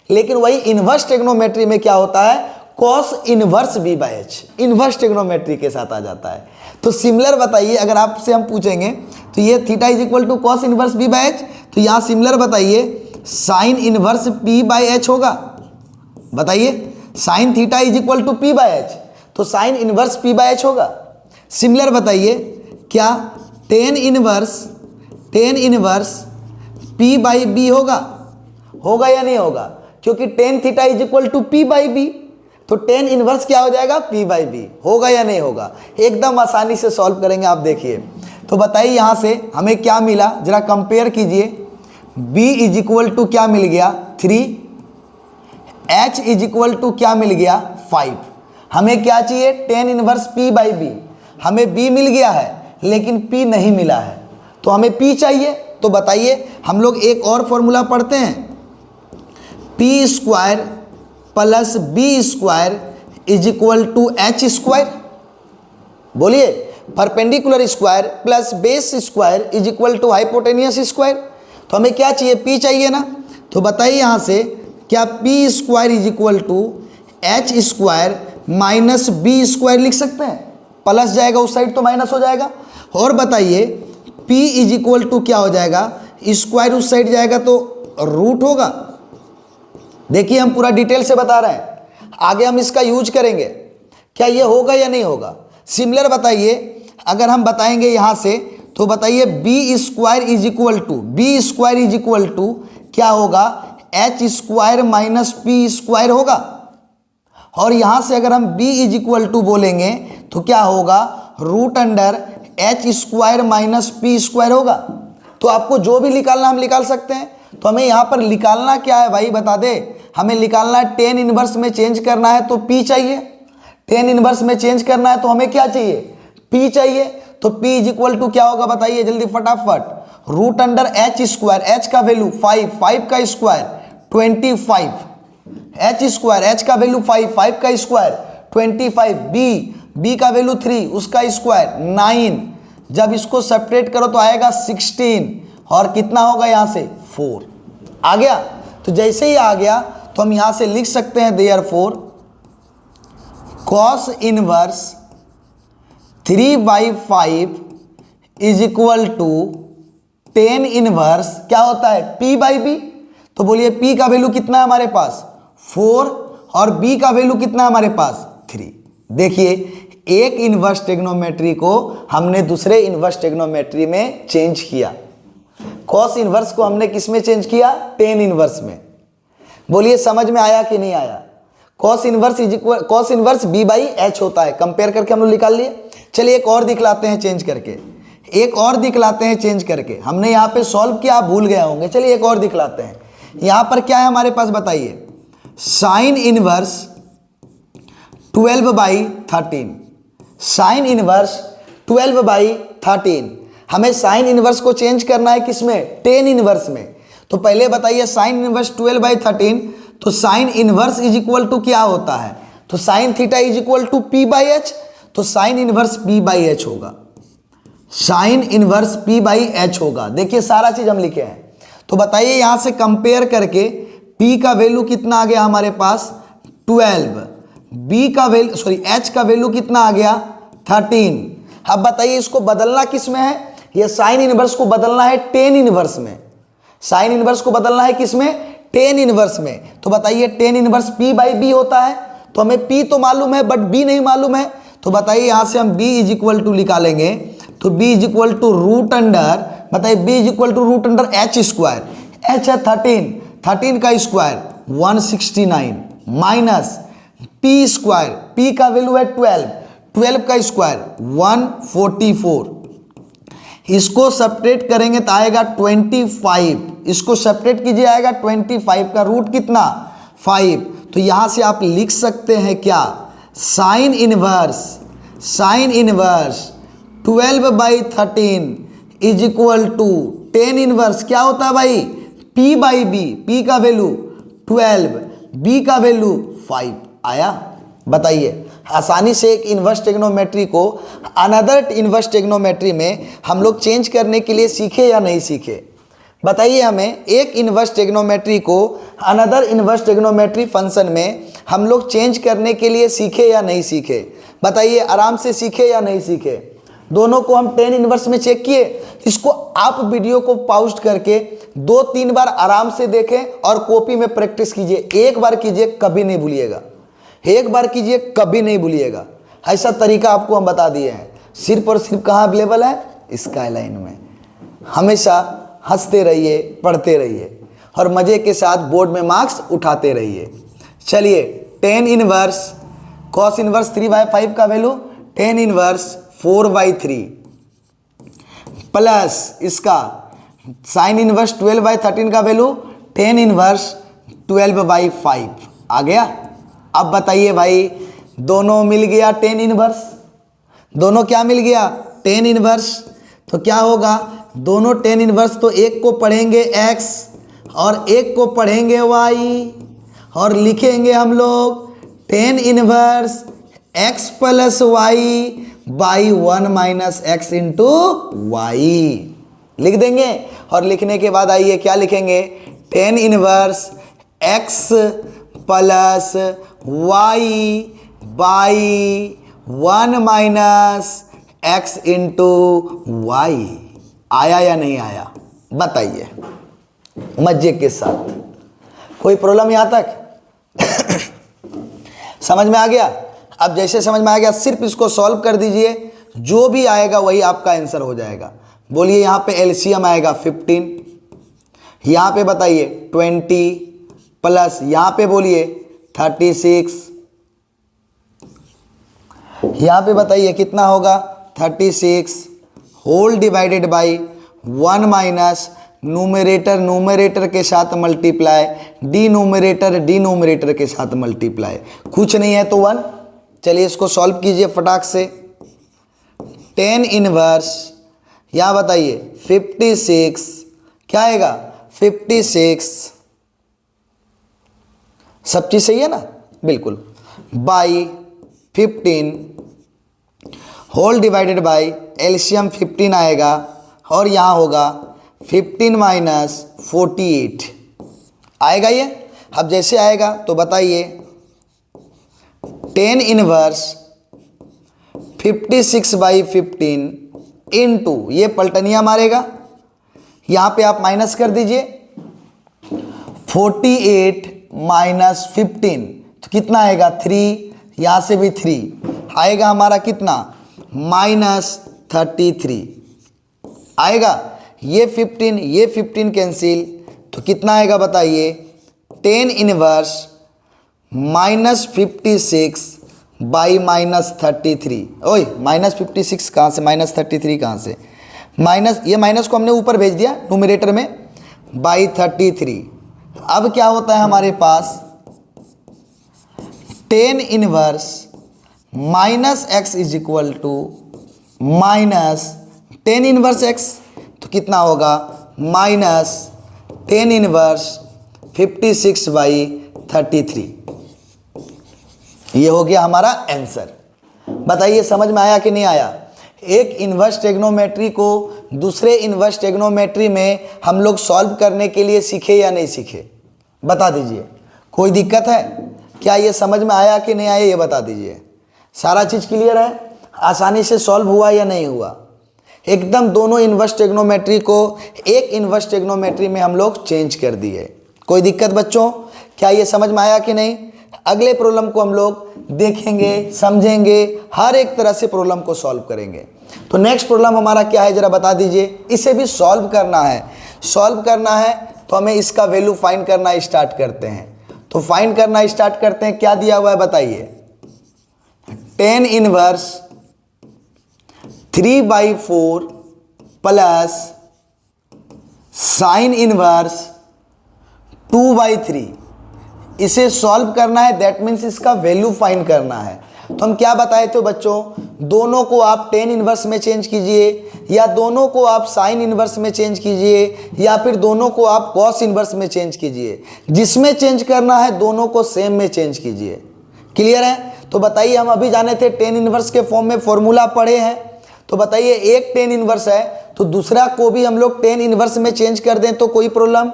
लेकिन वही इनवर्स ट्रिग्नोमेट्री में क्या होता है, cos inverse b/h, inverse trigonometry के साथ आ जाता है। तो सिमिलर बताइए, अगर आपसे हम पूछेंगे तो ये theta is equal to cos inverse b/h, तो यहां सिमिलर बताइए साइन इनवर्स p/h होगा। बताइए sine theta is equal to p/h, तो साइन इनवर्स p/h होगा। सिमिलर बताइए क्या टेन इनवर्स p/b होगा या नहीं होगा, क्योंकि tan theta is equal to p/b, तो टेन इनवर्स क्या हो जाएगा p/b, होगा या नहीं होगा। एकदम आसानी से सॉल्व करेंगे आप देखिए। तो बताइए यहां से हमें क्या मिला, जरा कंपेयर कीजिए। b इज इक्वल टू क्या मिल गया 3, h इज इक्वल टू क्या मिल गया 5। हमें क्या चाहिए, टेन इनवर्स p/b। हमें b मिल गया है लेकिन p नहीं मिला है, तो हमें p चाहिए। तो बताइए हम लोग एक और फॉर्मूला पढ़ते हैं, p² plus b² is equal to h²। बोलिए perpendicular square plus base square is equal to hypotenuse square. तो हमें क्या चाहिए, p चाहिए ना। तो बताइए यहां से क्या p² is equal to h² minus b² लिख सकते हैं, प्लस जाएगा उस साइड तो माइनस हो जाएगा। और बताइए p इज इक्वल टू क्या हो जाएगा, स्क्वायर उस साइड जाएगा तो रूट होगा। देखिए हम पूरा डिटेल से बता रहे हैं, आगे हम इसका यूज करेंगे। क्या ये होगा या नहीं होगा। सिमिलर बताइए, अगर हम बताएंगे यहां से तो बताइए b² इज इक्वल टू क्या होगा, h² माइनस p² होगा। और यहां से अगर हम b इज इक्वल टू बोलेंगे तो क्या होगा, root under h² minus p² होगा। तो आपको जो भी निकालना हम निकाल सकते हैं। तो हमें यहां पर निकालना क्या है भाई बता दे, हमें निकालना है टेन इनवर्स में चेंज करना है तो p चाहिए, टेन इनवर्स में चेंज करना है तो हमें क्या चाहिए, p चाहिए। तो p इज इक्वल टू क्या होगा बताइए जल्दी फटाफट, रूट अंडर h², h का वैल्यू 5 का स्क्वायर 25, h² का वैल्यू 5 का स्क्वायर 25, b का वैल्यू 3 उसका स्क्वायर 9। जब इसको सेपरेट करो तो आएगा 16 और कितना होगा यहां से 4 आ गया। तो जैसे ही आ गया तो हम यहां से लिख सकते हैं therefore cos inverse 3/5 is equal to tan inverse क्या होता है p/b। तो बोलिए p का वैल्यू कितना है हमारे पास 4 और b का वैल्यू कितना है हमारे पास 3। देखिए एक इनवर्स ट्रिग्नोमेट्री को हमने दूसरे इनवर्स ट्रिग्नोमेट्री में चेंज किया। कॉस इनवर्स को हमने किस में चेंज किया, टेन इनवर्स में। बोलिए समझ में आया कि नहीं आया। कॉस इनवर्स b/h होता है, कंपेयर करके हम लोग निकाल लिए। चलिए एक और दिखलाते हैं चेंज करके, हमने यहाँ पे सॉल्व किया, आप भूल गए होंगे। चलिए एक और दिखलाते हैं। यहाँ पर क्या है हमारे पास बताइए, साइन इनवर्स 12/13, साइन इनवर्स 12/13। हमें साइन इनवर्स को चेंज करना है किसमें, टेन इनवर्स में। तो पहले बताइए साइन इनवर्स 12/13, तो sine inverse is equal to क्या होता है, तो sine theta is equal to P by H, तो sine inverse P by H होगा, sine inverse P by H होगा। देखिए सारा चीज हम लिखे हैं। तो बताइए यहां से कंपेयर करके पी का वैल्यू कितना आ गया हमारे पास 12, बी का वैल्यू सॉरी एच का वैल्यू कितना आ गया 13। अब बताइए इसको बदलना किस में है, ये साइन इनवर्स को बदलना है टेन इनवर्स में, साइन इनवर्स को बदलना है किस में, टेन इनवर्स में। तो बताइए tan inverse P by B होता है, तो हमें पी तो मालूम है बट बी नहीं मालूम है। तो बताइए यहां से हम b इज इक्वल टू निकालेंगे, तो b is equal to root under, बताइए b is equal to root under H square, H है 13, 13 का square 169 minus P square, P का वैल्यू है 12, 12 का स्क्वायर 144, इसको सब्ट्रैक्ट करेंगे तो आएगा 25, इसको सब्ट्रैक्ट कीजिए आएगा 25 का रूट कितना 5। तो यहां से आप लिख सकते हैं क्या, sine inverse 12/13 is equal to tan inverse क्या होता है भाई p बाई बी, p का वैल्यू 12, b का वैल्यू 5 आया। बताइए आसानी से एक इन्वर्स ट्रिग्नोमेट्री को अनदर इन्वर्स ट्रिग्नोमेट्री में हम लोग चेंज करने के लिए सीखे या नहीं सीखे, बताइए हमें एक इन्वर्स ट्रिग्नोमेट्री को अनदर इन्वर्स ट्रिग्नोमेट्री फंक्शन में हम लोग चेंज करने के लिए सीखे या नहीं सीखे, बताइए आराम से सीखे या नहीं सीखे। दोनों को हम टेन इनवर्स में चेक किए। इसको आप वीडियो को पॉज करके 2-3 बार आराम से देखें और कॉपी में प्रैक्टिस कीजिए, एक बार कीजिए कभी नहीं भूलिएगा, एक बार कीजिए कभी नहीं भूलिएगा। ऐसा तरीका आपको हम बता दिए हैं, सिर्फ और सिर्फ कहाँ अवेलेबल है, स्काईलाइन में। हमेशा हंसते रहिए, पढ़ते रहिए और मज़े के साथ बोर्ड में मार्क्स उठाते रहिए। चलिए टेन इनवर्स कॉस इनवर्स 3/5 का वैल्यू टेन इनवर्स 4/3 प्लस इसका साइन इनवर्स 12/13 का वैल्यू टेन इनवर्स 12/5 आ गया। अब बताइए भाई दोनों मिल गया टेन इनवर्स, दोनों क्या मिल गया टेन इनवर्स, तो क्या होगा दोनों टेन इनवर्स, तो एक को पढ़ेंगे x और एक को पढ़ेंगे y और लिखेंगे हम लोग tan inverse x plus Y by 1 minus X into Y लिख देंगे। और लिखने के बाद आइए क्या लिखेंगे, tan inverse x plus Y by 1 minus X into Y. आया या नहीं आया बताइए मजे के साथ, कोई प्रॉब्लम यहाँ तक समझ में आ गया। अब जैसे समझ में आ गया सिर्फ इसको सॉल्व कर दीजिए, जो भी आएगा वही आपका आंसर हो जाएगा। बोलिए यहाँ पे एलसीएम आएगा 15, यहाँ पे बताइए 20 प्लस यहाँ पे बोलिए 36, यहाँ पे बताइए कितना होगा 36 whole divided by 1 minus numerator numerator के साथ मल्टीप्लाई, डिनोमिनेटर के साथ मल्टीप्लाई, कुछ नहीं है तो 1। चलिए इसको सॉल्व कीजिए फटाक से। टेन इनवर्स यहाँ बताइए 56 क्या आएगा 56, सब चीज सही है ना बिल्कुल, by 15 whole divided by LCM 15 आएगा और यहाँ होगा 15 माइनस 48 आएगा ये। अब जैसे आएगा तो बताइए टेन इनवर्स 56/15 इंटू ये पलटनिया मारेगा, यहाँ पे आप माइनस कर दीजिए 48 माइनस 15 तो कितना आएगा 3, यहाँ से भी 3 आएगा हमारा कितना -33 आएगा। ये 15 कैंसिल तो कितना आएगा बताइए टेन इनवर्स -56 बाई -33। ओए -56 कहाँ से -33 कहाँ से, माइनस ये माइनस को हमने ऊपर भेज दिया न्यूमरेटर में बाई 33। अब क्या होता है हमारे पास tan inverse minus X is equal to minus tan inverse X तो कितना होगा -10 इनवर्स 56/33 33। ये हो गया हमारा आंसर। बताइए समझ में आया कि नहीं आया? एक इन्वर्स ट्रिग्नोमेट्री को दूसरे इन्वर्स ट्रिग्नोमेट्री में हम लोग सॉल्व करने के लिए सीखे या नहीं सीखे? बता दीजिए। कोई दिक्कत है क्या? ये समझ में आया कि नहीं आया ये बता दीजिए। सारा चीज़ क्लियर है? आसानी से सॉल्व हुआ या नहीं हुआ? एकदम दोनों इन्वर्स ट्रिग्नोमेट्री को एक इन्वर्स ट्रिग्नोमेट्री में हम लोग चेंज कर दिए। कोई दिक्कत बच्चों? क्या ये समझ में आया कि नहीं? अगले प्रॉब्लम को हम लोग देखेंगे, समझेंगे, हर एक तरह से प्रॉब्लम को सॉल्व करेंगे। तो नेक्स्ट प्रॉब्लम हमारा क्या है जरा बता दीजिए। इसे भी सॉल्व करना है। सॉल्व करना है तो हमें इसका वैल्यू फाइंड करना स्टार्ट करते हैं। तो फाइंड करना स्टार्ट करते हैं। क्या दिया हुआ है बताइए? tan inverse 3/4 plus sign inverse 2/3। इसे सॉल्व करना है, दैट मीन्स इसका वैल्यू फाइंड करना है। तो हम क्या बताए थे बच्चों? दोनों को आप tan इनवर्स में चेंज कीजिए, या दोनों को आप साइन इनवर्स में चेंज कीजिए, या फिर दोनों को आप कॉस इनवर्स में चेंज कीजिए। जिसमें चेंज करना है दोनों को सेम में चेंज कीजिए। क्लियर है? तो बताइए, हम अभी जाने थे tan इनवर्स के फॉर्म में फॉर्मूला पढ़े हैं। तो बताइए एक tan इनवर्स है तो दूसरा को भी हम लोग tan इनवर्स में चेंज कर दें तो कोई प्रॉब्लम?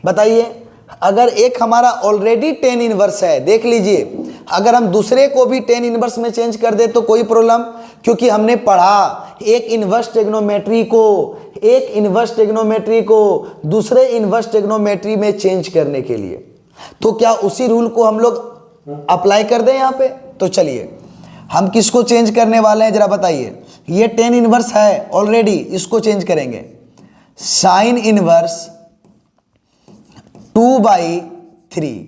बताइए। अगर एक हमारा ऑलरेडी tan इनवर्स है, देख लीजिए, अगर हम दूसरे को भी tan इनवर्स में चेंज कर दे तो कोई प्रॉब्लम? क्योंकि हमने पढ़ा एक इन्वर्स ट्रिग्नोमेट्री को दूसरे इन्वर्स ट्रिग्नोमेट्री में चेंज करने के लिए। तो क्या उसी रूल को हम लोग अप्लाई कर दें यहाँ पे? तो चलिए हम किसको चेंज करने वाले हैं जरा बताइए। ये tan इनवर्स है ऑलरेडी, इसको चेंज करेंगे साइन इनवर्स 2/3।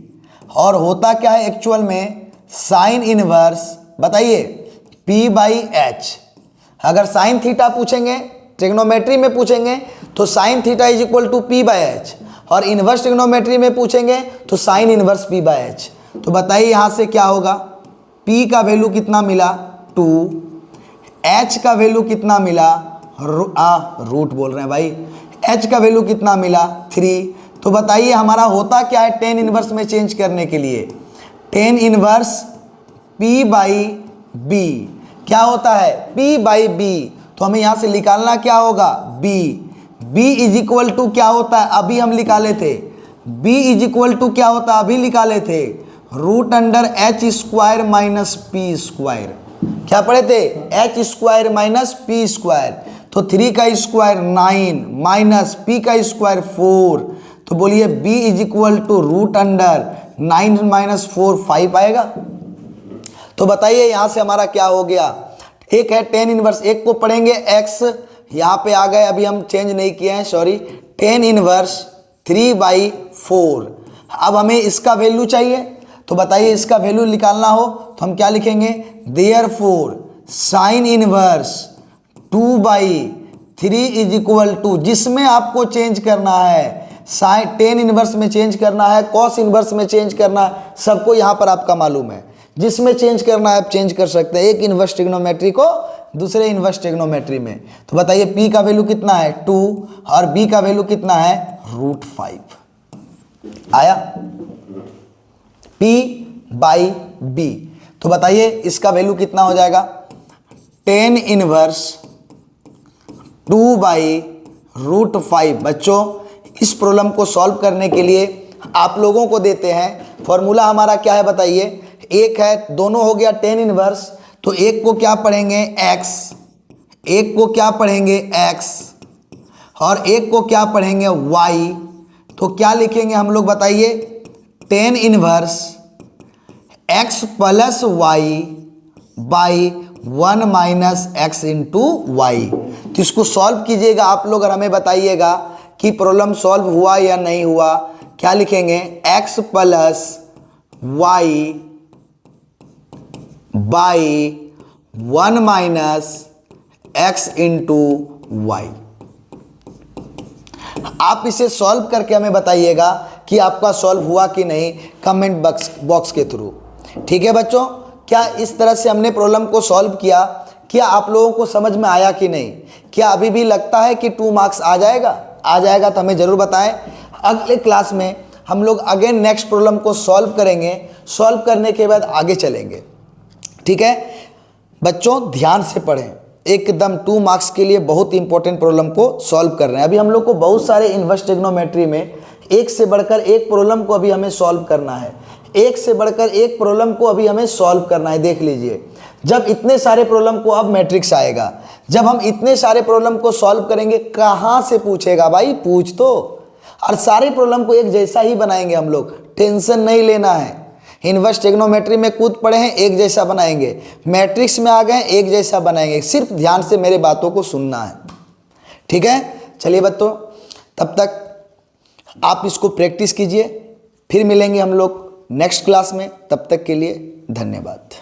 और होता क्या है एक्चुअल में? साइन इनवर्स बताइए P/H। अगर साइन थीटा पूछेंगे, ट्रिग्नोमेट्री में पूछेंगे तो sine theta is equal to P/H, और इनवर्स ट्रिग्नोमेट्री में पूछेंगे तो साइन इनवर्स P/H। तो बताइए यहाँ से क्या होगा? P का वैल्यू कितना मिला? 2। H का वैल्यू कितना मिला? रूट बोल रहे हैं भाई। H का वैल्यू कितना मिला? 3। तो बताइए हमारा होता क्या है tan इनवर्स में चेंज करने के लिए? tan inverse P/B। क्या होता है? P/B। तो हमें यहाँ से निकालना क्या होगा? B इज इक्वल टू क्या होता है? अभी हम निकाले थे। B इज इक्वल टू क्या होता है? अभी निकाले थे √H² माइनस P²। क्या पढ़े थे? H² minus P²। तो 3 का स्क्वायर 9 माइनस P का स्क्वायर 4। तो बोलिए B is equal to √9 minus 4 5 आएगा। तो बताइए यहाँ से हमारा क्या हो गया? एक है tan इनवर्स, एक को पढ़ेंगे x, यहाँ पे आ गए, अभी हम चेंज नहीं किए हैं, सॉरी। tan inverse 3/4। अब हमें इसका वैल्यू चाहिए। तो बताइए इसका वैल्यू निकालना हो तो हम क्या लिखेंगे? Therefore sine inverse 2/3 is equal to, जिसमें आपको चेंज करना है साइन tan इनवर्स में चेंज करना है, कॉस इनवर्स में चेंज करना है, सबको यहाँ पर आपका मालूम है। जिसमें चेंज करना है आप चेंज कर सकते हैं, एक इन्वर्स ट्रिग्नोमेट्री को दूसरे इन्वर्स ट्रिग्नोमेट्री में। तो बताइए P का वैल्यू कितना है? 2, और B का वैल्यू कितना है? √5 आया। P/B। तो बताइए इसका वैल्यू कितना हो जाएगा? tan inverse 2/√5। बच्चों इस प्रॉब्लम को सॉल्व करने के लिए आप लोगों को देते हैं फॉर्मूला। हमारा क्या है बताइए? एक है, दोनों हो गया tan इनवर्स, तो एक को क्या पढ़ेंगे? x, एक को क्या पढ़ेंगे? x, और एक को क्या पढ़ेंगे? y। तो क्या लिखेंगे हम लोग बताइए? tan inverse x plus y by 1 minus x into Y. तो इसको सॉल्व कीजिएगा आप लोग और हमें बताइएगा कि प्रॉब्लम सॉल्व हुआ या नहीं हुआ। क्या लिखेंगे? x plus y by 1 minus x into Y. आप इसे सॉल्व करके हमें बताइएगा कि आपका सॉल्व हुआ कि नहीं, कमेंट बॉक्स के थ्रू। ठीक है बच्चों, क्या इस तरह से हमने प्रॉब्लम को सॉल्व किया? क्या आप लोगों को समझ में आया कि नहीं? क्या अभी भी लगता है कि 2 मार्क्स आ जाएगा? आ जाएगा तो हमें ज़रूर बताएं। अगले क्लास में हम लोग अगेन नेक्स्ट प्रॉब्लम को सॉल्व करेंगे। सॉल्व करने के बाद आगे चलेंगे। ठीक है बच्चों, ध्यान से पढ़ें, एकदम 2 मार्क्स के लिए बहुत इंपॉर्टेंट प्रॉब्लम को सॉल्व कर रहे हैं। अभी हम लोग को बहुत सारे इन्वर्स ट्रिग्नोमेट्री में एक से बढ़कर एक प्रॉब्लम को अभी हमें सॉल्व करना है, एक से बढ़कर एक प्रॉब्लम को अभी हमें सॉल्व करना है। देख लीजिए, जब इतने सारे प्रॉब्लम को अब मैट्रिक्स आएगा, जब हम इतने सारे प्रॉब्लम को सॉल्व करेंगे, कहाँ से पूछेगा भाई, पूछ तो, और सारे प्रॉब्लम को एक जैसा ही बनाएंगे हम लोग, टेंशन नहीं लेना है। इन्वर्स ट्रिग्नोमेट्री में कूद पड़े हैं, एक जैसा बनाएंगे, मैट्रिक्स में आ गए एक जैसा बनाएंगे, सिर्फ ध्यान से मेरे बातों को सुनना है। ठीक है, चलिए बच्चों, तब तक आप इसको प्रैक्टिस कीजिए, फिर मिलेंगे हम लोग नेक्स्ट क्लास में। तब तक के लिए धन्यवाद।